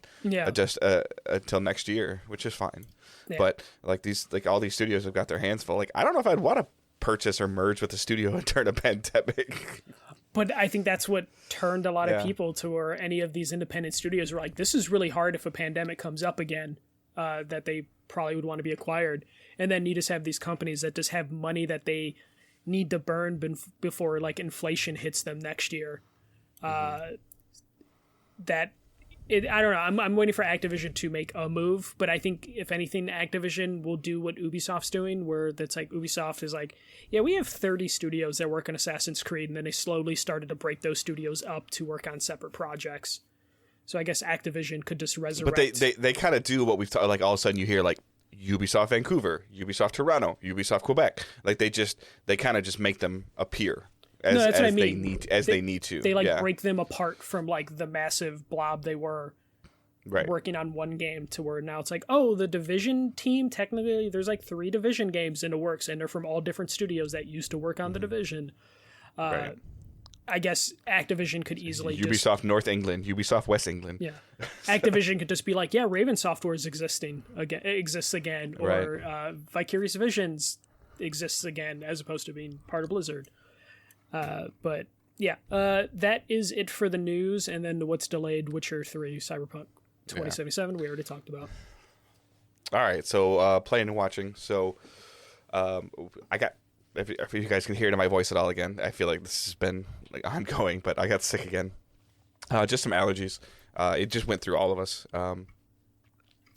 just until next year, which is fine. Yeah. But like all these studios have got their hands full. Like I don't know if I'd want to purchase or merge with a studio during a pandemic. But I think that's what turned a lot of people to where any of these independent studios were like, this is really hard if a pandemic comes up again, that they probably would want to be acquired. And then you just have these companies that just have money that they need to burn before like inflation hits them next year. I don't know. I'm waiting for Activision to make a move, but I think if anything, Activision will do what Ubisoft's doing, where that's like Ubisoft is like, yeah, we have 30 studios that work on Assassin's Creed, and then they slowly started to break those studios up to work on separate projects. So I guess Activision could just resurrect. But they kind of do what we've like all of a sudden you hear like Ubisoft Vancouver, Ubisoft Toronto, Ubisoft Quebec. Like they kind of just make them appear as they need to. They break them apart from like the massive blob they were working on one game to where now it's like, oh, the Division team, technically there's like 3 Division games in the works and they're from all different studios that used to work on the Division. I guess Activision could easily Ubisoft North England, Ubisoft West England. Yeah, Activision could just be like, yeah, Raven Software exists again, or Vicarious Visions exists again, as opposed to being part of Blizzard. But yeah, that is it for the news. And then what's delayed: Witcher 3, Cyberpunk 2077. We already talked about. All right, so playing and watching. So I got. If you guys can hear it in my voice at all again, I feel like this has been like ongoing, but I got sick again. Just some allergies. It just went through all of us.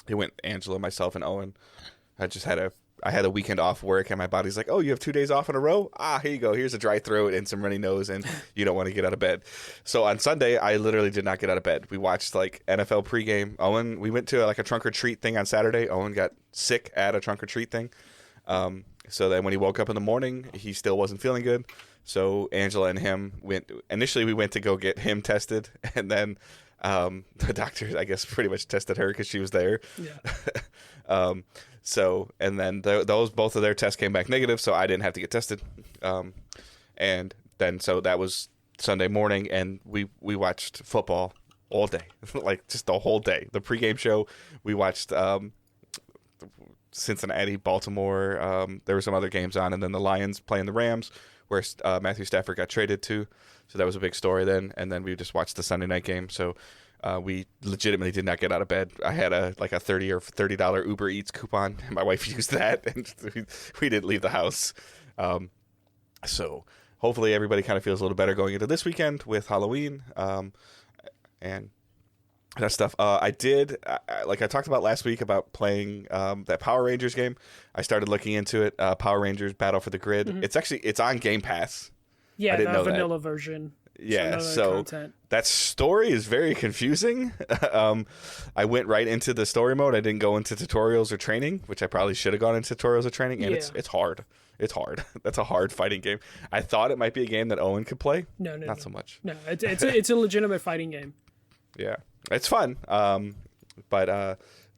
It went Angela, myself, and Owen. I had a weekend off work, and my body's like, oh, you have 2 days off in a row? Here you go. Here's a dry throat and some runny nose, and you don't want to get out of bed. So on Sunday, I literally did not get out of bed. We watched like NFL pregame. We went to like a trunk or treat thing on Saturday. Owen got sick at a trunk or treat thing. So then when he woke up in the morning, he still wasn't feeling good. So Angela and him initially we went to go get him tested. And then the doctor, I guess, pretty much tested her because she was there. Yeah. And then both of their tests came back negative. So I didn't have to get tested. And then, so that was Sunday morning and we watched football all day, like just the whole day. The pregame show, we watched, Cincinnati, Baltimore. There were some other games on, and then the Lions playing the Rams, where Matthew Stafford got traded to. So that was a big story then. And then we just watched the Sunday night game. So we legitimately did not get out of bed. I had a $30 Uber Eats coupon, and my wife used that, and we didn't leave the house. So hopefully everybody kind of feels a little better going into this weekend with Halloween. And that stuff. I talked about last week about playing that Power Rangers game. I started looking into it. Power Rangers Battle for the Grid. Mm-hmm. It's on Game Pass. Yeah, I didn't know vanilla version. Yeah, so that story is very confusing. I went right into the story mode. I didn't go into tutorials or training, which I probably should have gone into tutorials or training. And it's hard. It's hard. That's a hard fighting game. I thought it might be a game that Owen could play. No, not so much. No, it's a legitimate fighting game. Yeah. It's fun, but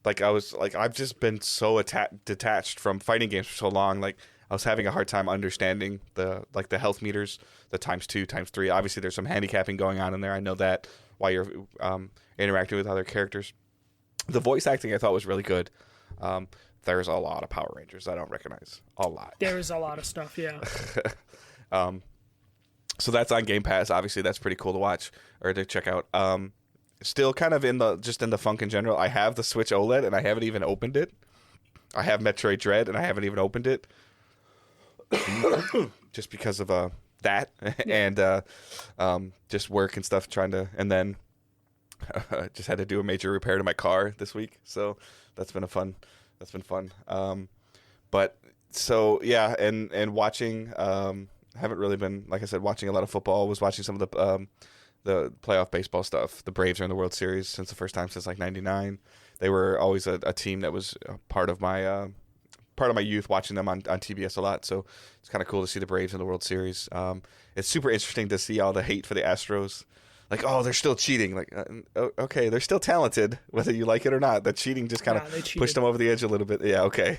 I've just been so detached from fighting games for so long. Like I was having a hard time understanding the health meters, the ×2, ×3. Obviously, there's some handicapping going on in there. I know that while you're interacting with other characters. The voice acting I thought was really good. There's a lot of Power Rangers I don't recognize. A lot. There's a lot of stuff, yeah. So that's on Game Pass. Obviously, that's pretty cool to watch or to check out. Still kind of in the funk in general. I have the Switch OLED and I haven't even opened it. I have Metroid Dread and I haven't even opened it. Just because of that and just work and stuff and then just had to do a major repair to my car this week. So that's been fun. But so yeah, and watching haven't really been, like I said, watching a lot of football. Was watching some of the playoff baseball stuff. The Braves are in the World Series since the first time since like '99. They were always a team that was part of my youth, watching them on TBS a lot. So it's kind of cool to see the Braves in the World Series. It's super interesting to see all the hate for the Astros. like, oh, they're still cheating. Like, okay, they're still talented, whether you like it or not. That cheating just kind of pushed them over the edge a little bit. Yeah, okay.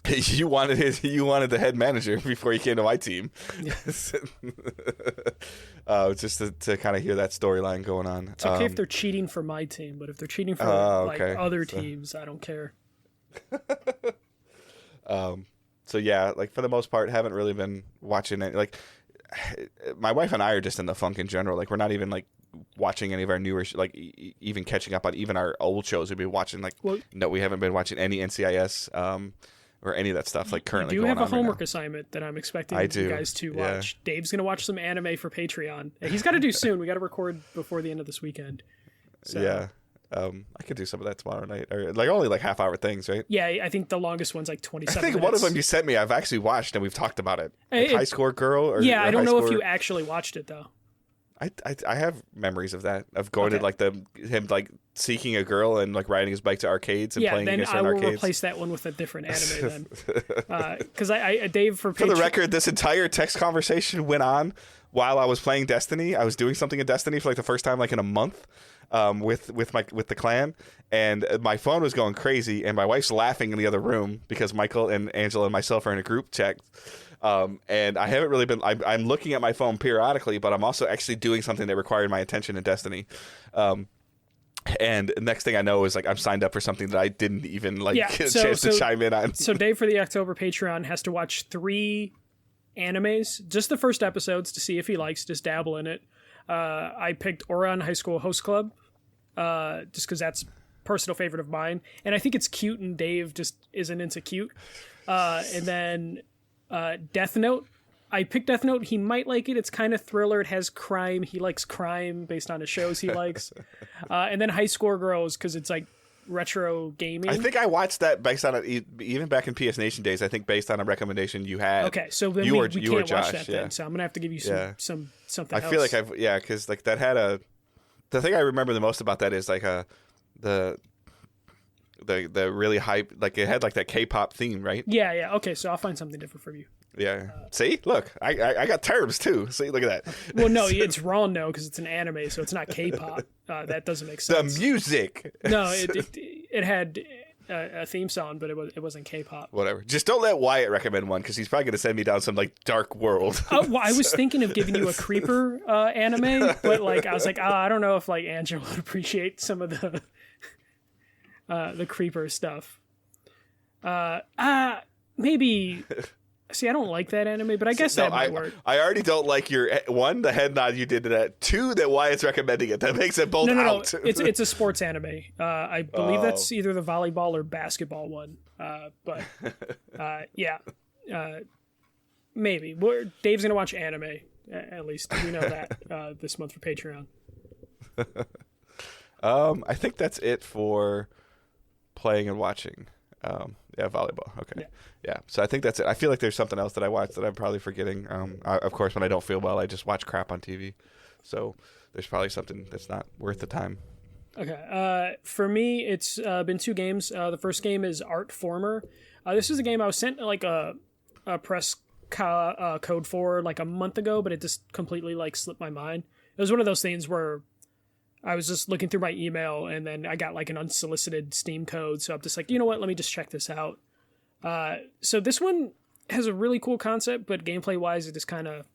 You wanted the head manager before he came to my team. Yeah. Just to kind of hear that storyline going on. It's okay if they're cheating for my team, but if they're cheating for other teams, I don't care. So yeah, like for the most part, haven't really been watching it. Like my wife and I are just in the funk in general. Like we're not even like watching any of our newer, like even catching up on even our old shows. We've been watching we haven't been watching any NCIS. Or any of that stuff like currently going on. You do have a homework assignment that I'm expecting you guys to watch. Yeah. Dave's going to watch some anime for Patreon. He's got to do soon. We got to record before the end of this weekend. So. Yeah. I could do some of that tomorrow night. Or like only like half-hour things, right? Yeah, I think the longest one's like 27 minutes. I think one of them you sent me, I've actually watched and we've talked about it. Like High Score Girl? Or I don't know if you actually watched it though. I have memories of that, of going to like him like seeking a girl and like riding his bike to arcades and playing against her in arcades. Yeah, then I will replace that one with a different anime then. Because Dave for the record, this entire text conversation went on while I was playing Destiny. I was doing something in Destiny for like the first time like in a month with the clan, and my phone was going crazy, and my wife's laughing in the other room because Michael and Angela and myself are in a group chat. And I haven't really been. I'm looking at my phone periodically, but I'm also actually doing something that required my attention in Destiny. And the next thing I know is like I'm signed up for something that I didn't even get a chance to chime in on. So Dave for the October Patreon has to watch 3 animes, just the first episodes to see if he likes, just dabble in it. I picked Ouran High School Host Club, just because that's a personal favorite of mine, and I think it's cute, and Dave just isn't into cute. And then Death Note. I picked Death Note. He might like it. It's kind of thriller. It has crime. He likes crime based on the shows he likes. And then High Score Girls, because it's like retro gaming. I think I watched that based on even back in PS Nation days. I think based on a recommendation you had. Okay, so then we can't Josh, watch that then. So I'm gonna have to give you something else. I feel like because like that had the thing I remember the most about that is like the really hype, like it had like that K-pop theme, right? Yeah. Okay, so I'll find something different from you. Yeah. See, look, I got terms too. See, look at that. Well, no, it's wrong, no, because it's an anime, so it's not K-pop. That doesn't make sense. The music. No, it had a theme song, but it wasn't K-pop. Whatever. Just don't let Wyatt recommend one, because he's probably going to send me down some like dark world. Well, I was thinking of giving you a creeper anime, but like I was like, I don't know if like Angela would appreciate some of the creeper stuff. Maybe. See, I don't like that anime, but I guess that might work. I already don't like your one, the head nod you did to that. 2, that Wyatt's recommending it. That makes it both out. No. It's a sports anime. I believe that's either the volleyball or basketball one. But yeah, maybe. Dave's gonna watch anime. At least we know that this month for Patreon. I think that's it for playing and watching. Yeah, volleyball. Okay. Yeah. So I think that's it. I feel like there's something else that I watched that I'm probably forgetting. Of course, when I don't feel well, I just watch crap on TV. So there's probably something that's not worth the time. Okay. For me, it's been 2 games. The first game is Artformer. This is a game I was sent like a press code for like a month ago, but it just completely like slipped my mind. It was one of those things where I was just looking through my email and then I got like an unsolicited Steam code. So I'm just like, you know what? Let me just check this out. So this one has a really cool concept, but gameplay wise, it just kind of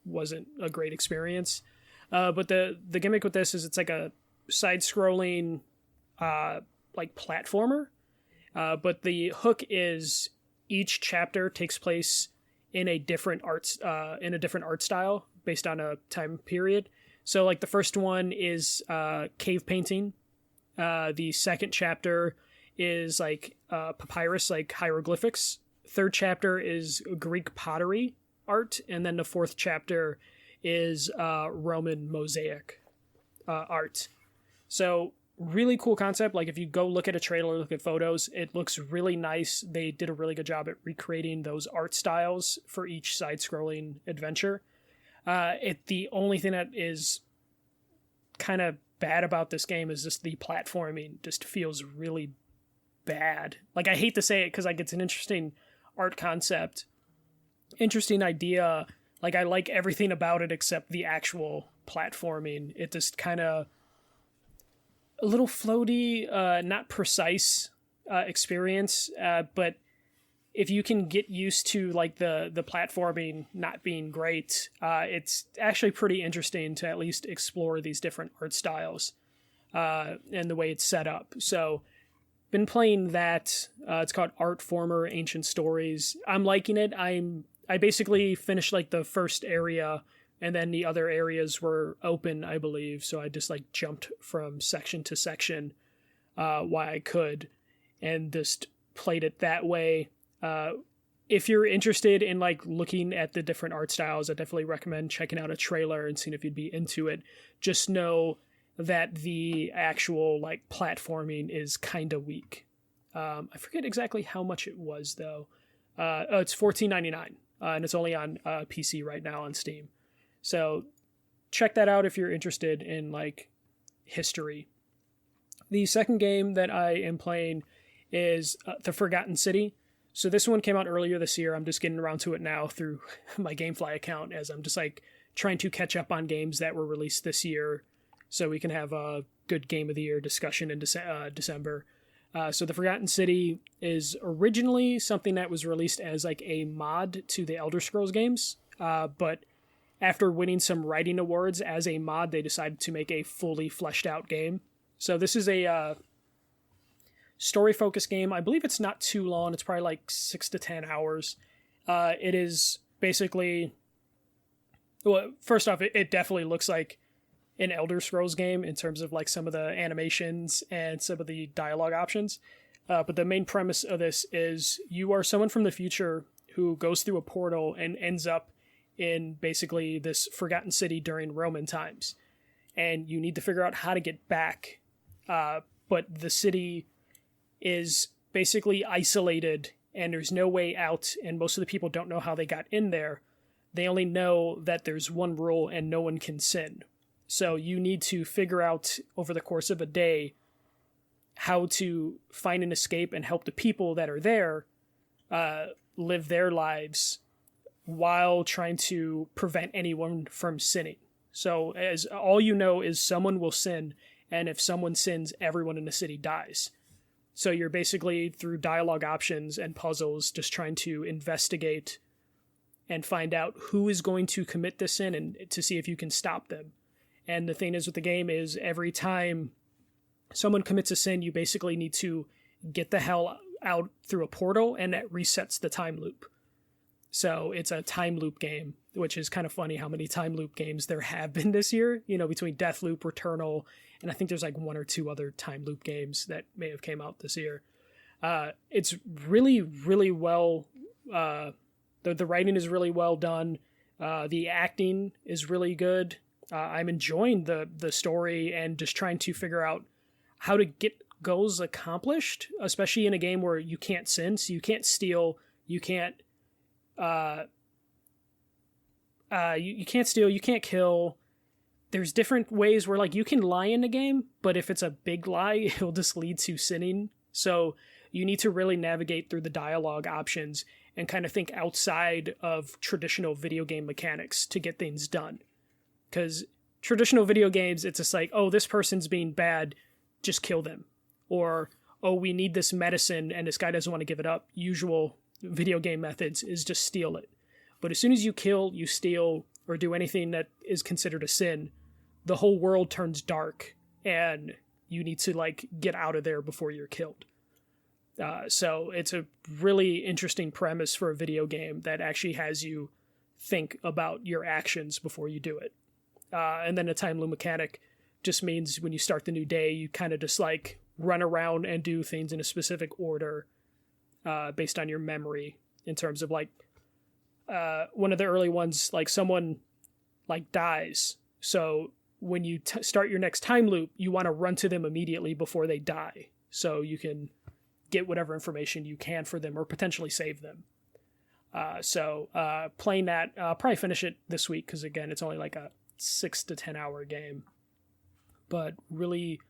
wasn't a great experience. But the gimmick with this is it's like a side scrolling, like platformer. But the hook is each chapter takes place in a different art style based on a time period. So, like, the first one is cave painting. The second chapter is, like, papyrus, like hieroglyphics. Third chapter is Greek pottery art. And then the fourth chapter is Roman mosaic art. So, really cool concept. Like, if you go look at a trailer, look at photos, it looks really nice. They did a really good job at recreating those art styles for each side-scrolling adventure. The only thing that is kind of bad about this game is just the platforming just feels really bad. Like, I hate to say it because like it's an interesting art concept, interesting idea, Like, I like everything about it except the actual platforming. It just kind of a little floaty, not precise experience, but if you can get used to like the platforming not being great, it's actually pretty interesting to at least explore these different art styles and the way it's set up. So been playing that. It's called Artformer Ancient Stories. I'm liking it. I basically finished like the first area, and then the other areas were open, I believe. So I just like jumped from section to section while I could, and just played it that way. If you're interested in like looking at the different art styles, I definitely recommend checking out a trailer and seeing if you'd be into it. Just know that the actual like platforming is kind of weak. I forget exactly how much it was though. It's $14.99, and it's only on PC right now on Steam. So check that out if you're interested in like history. The second game that I am playing is The Forgotten City. So this one came out earlier this year. I'm just getting around to it now through my Gamefly account, as I'm just like trying to catch up on games that were released this year so we can have a good Game of the Year discussion in December. So The Forgotten City is originally something that was released as like a mod to the Elder Scrolls games, but after winning some writing awards as a mod, they decided to make a fully fleshed out game. So this is a story-focused game. I believe it's not too long. It's probably like 6 to 10 hours. It is basically... Well, first off, it definitely looks like an Elder Scrolls game in terms of like some of the animations and some of the dialogue options. But the main premise of this is you are someone from the future who goes through a portal and ends up in basically this forgotten city during Roman times. And you need to figure out how to get back. But the city is basically isolated and there's no way out, and most of the people don't know how they got in there. They only know that there's one rule and no one can sin. So you need to figure out over the course of a day how to find an escape and help the people that are there live their lives while trying to prevent anyone from sinning. So as all you know is someone will sin, and if someone sins, everyone in the city dies. So you're basically, through dialogue options and puzzles, just trying to investigate and find out who is going to commit the sin and to see if you can stop them. And the thing is with the game is every time someone commits a sin, you basically need to get the hell out through a portal, and that resets the time loop. So it's a time loop game, which is kind of funny how many time loop games there have been this year, you know, between Deathloop, Returnal, and I think there's like one or two other time loop games that may have came out this year. It's really, really well, the writing is really well done. The acting is really good. I'm enjoying the story and just trying to figure out how to get goals accomplished, especially in a game where you can't sin, so you can't steal, you can't you can't steal, you can't kill. There's different ways where like you can lie in the game, but if it's a big lie, it'll just lead to sinning. So you need to really navigate through the dialogue options and kind of think outside of traditional video game mechanics to get things done. Because traditional video games, it's just like, oh, this person's being bad, just kill them. Or, oh, we need this medicine and this guy doesn't want to give it up. Usual video game methods is just steal it. But as soon as you kill, you steal, or do anything that is considered a sin, the whole world turns dark and you need to like get out of there before you're killed. So it's a really interesting premise for a video game that actually has you think about your actions before you do it. And then a time loop mechanic just means when you start the new day, you kind of just like run around and do things in a specific order based on your memory, in terms of like one of the early ones, like someone like dies. So when you start your next time loop, you want to run to them immediately before they die, so you can get whatever information you can for them or potentially save them. So playing that, I'll probably finish it this week because again, it's only like a 6 to 10 hour game. But really,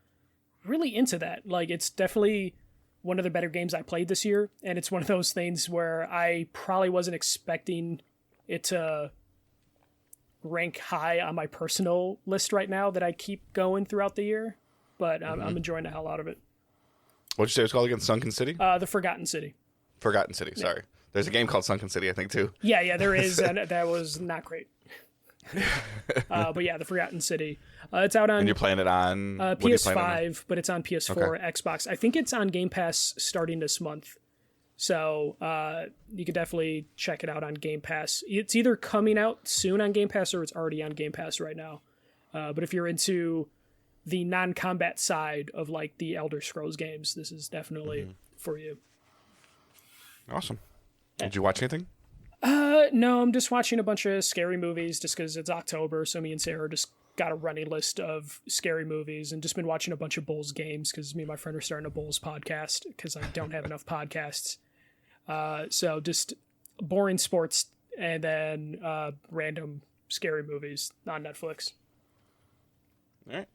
really into that. Like, it's definitely one of the better games I played this year, and it's one of those things where I probably wasn't expecting it to rank high on my personal list right now that I keep going throughout the year, but I'm enjoying the hell out of it. What'd you say it was called again? Sunken City? The Forgotten City. Forgotten City, sorry. There's a game called Sunken City, I think, too. Yeah, there is, and that was not great. But yeah, the Forgotten City. It's out on... And you're playing it on... PS5, but it's on PS4, Xbox. I think it's on Game Pass starting this month. So you could definitely check it out on Game Pass. It's either coming out soon on Game Pass or it's already on Game Pass right now. But if you're into the non-combat side of like the Elder Scrolls games, this is definitely for you. Awesome. Did you watch anything? No, I'm just watching a bunch of scary movies just because it's October. So me and Sarah just got a running list of scary movies and just been watching a bunch of Bulls games because me and my friend are starting a Bulls podcast because I don't have enough podcasts. So just boring sports and then random scary movies on Netflix. All right.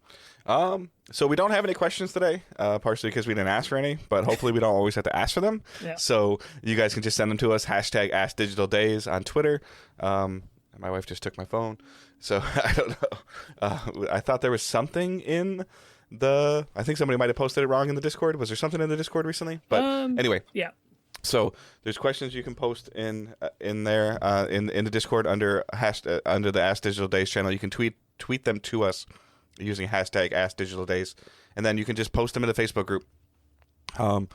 So we don't have any questions today, partially because we didn't ask for any, but hopefully we don't always have to ask for them. Yeah. So you guys can just send them to us, #AskDigitalDays on Twitter. My wife just took my phone, so I don't know. I thought there was something in I think somebody might have posted it wrong in the Discord. Was there something in the Discord recently? But anyway. Yeah. So there's questions you can post in there in the Discord under the Ask Digital Days channel. You can tweet them to us using #AskDigitalDays, and then you can just post them in the Facebook group. You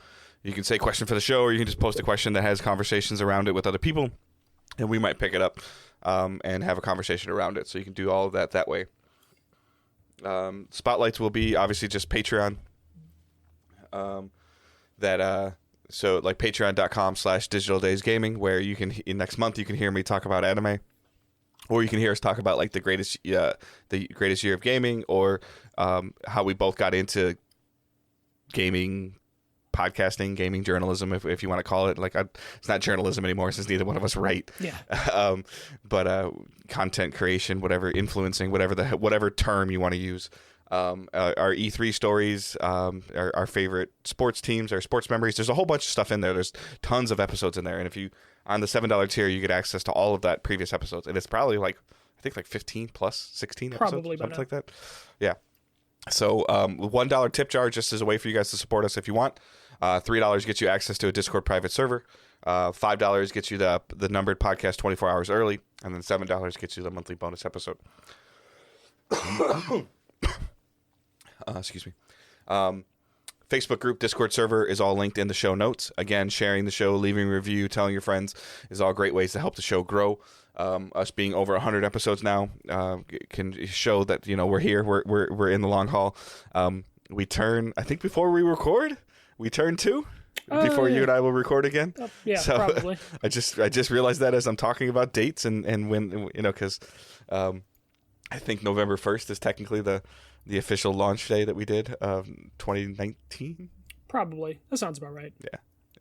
can say question for the show, or you can just post a question that has conversations around it with other people, and we might pick it up and have a conversation around it. So you can do all of that way. Spotlights will be obviously just Patreon. So like patreon.com/digitaldaysgaming, where you can next month you can hear me talk about anime, or you can hear us talk about like the greatest year of gaming, or how we both got into gaming, podcasting, gaming journalism, if you want to call it. Like it's not journalism anymore since neither one of us write. Yeah. But content creation, whatever, influencing, whatever term you want to use. Our E3 stories, our favorite sports teams, our sports memories. There's a whole bunch of stuff in there. There's tons of episodes in there. And if you, on the $7 tier, you get access to all of that previous episodes. And it's probably I think 15 plus 16 episodes. Probably something like that. Yeah. So $1 tip jar just as a way for you guys to support us if you want. $3 gets you access to a Discord private server. $5 gets you the numbered podcast 24 hours early. And then $7 gets you the monthly bonus episode. Excuse me. Facebook group, Discord server is all linked in the show notes. Again, sharing the show, leaving a review, telling your friends is all great ways to help the show grow. Us being over 100 episodes now can show that we're here. We're in the long haul. We turn, I think before we record, we turn 2 before you and I will record again. Yeah, so, probably. I just realized that as I'm talking about dates and when because I think November 1st is technically the official launch day that we did of 2019. Probably. That sounds about right.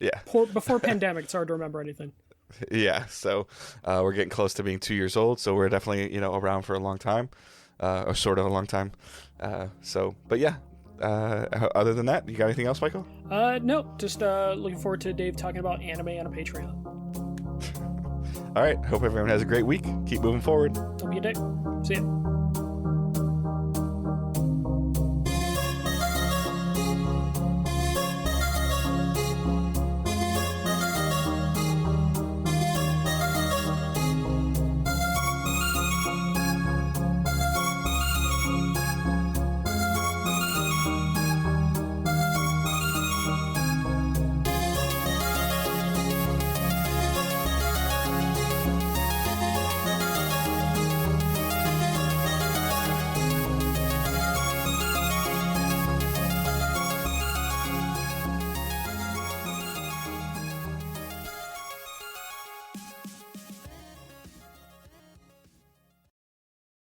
Yeah. Before pandemic, it's hard to remember anything. Yeah. So we're getting close to being 2 years old. So we're definitely, around for a long time, or sort of a long time. But yeah. Other than that, you got anything else, Michael? No. Just looking forward to Dave talking about anime on a Patreon. All right. Hope everyone has a great week. Keep moving forward. Hope you day. See ya.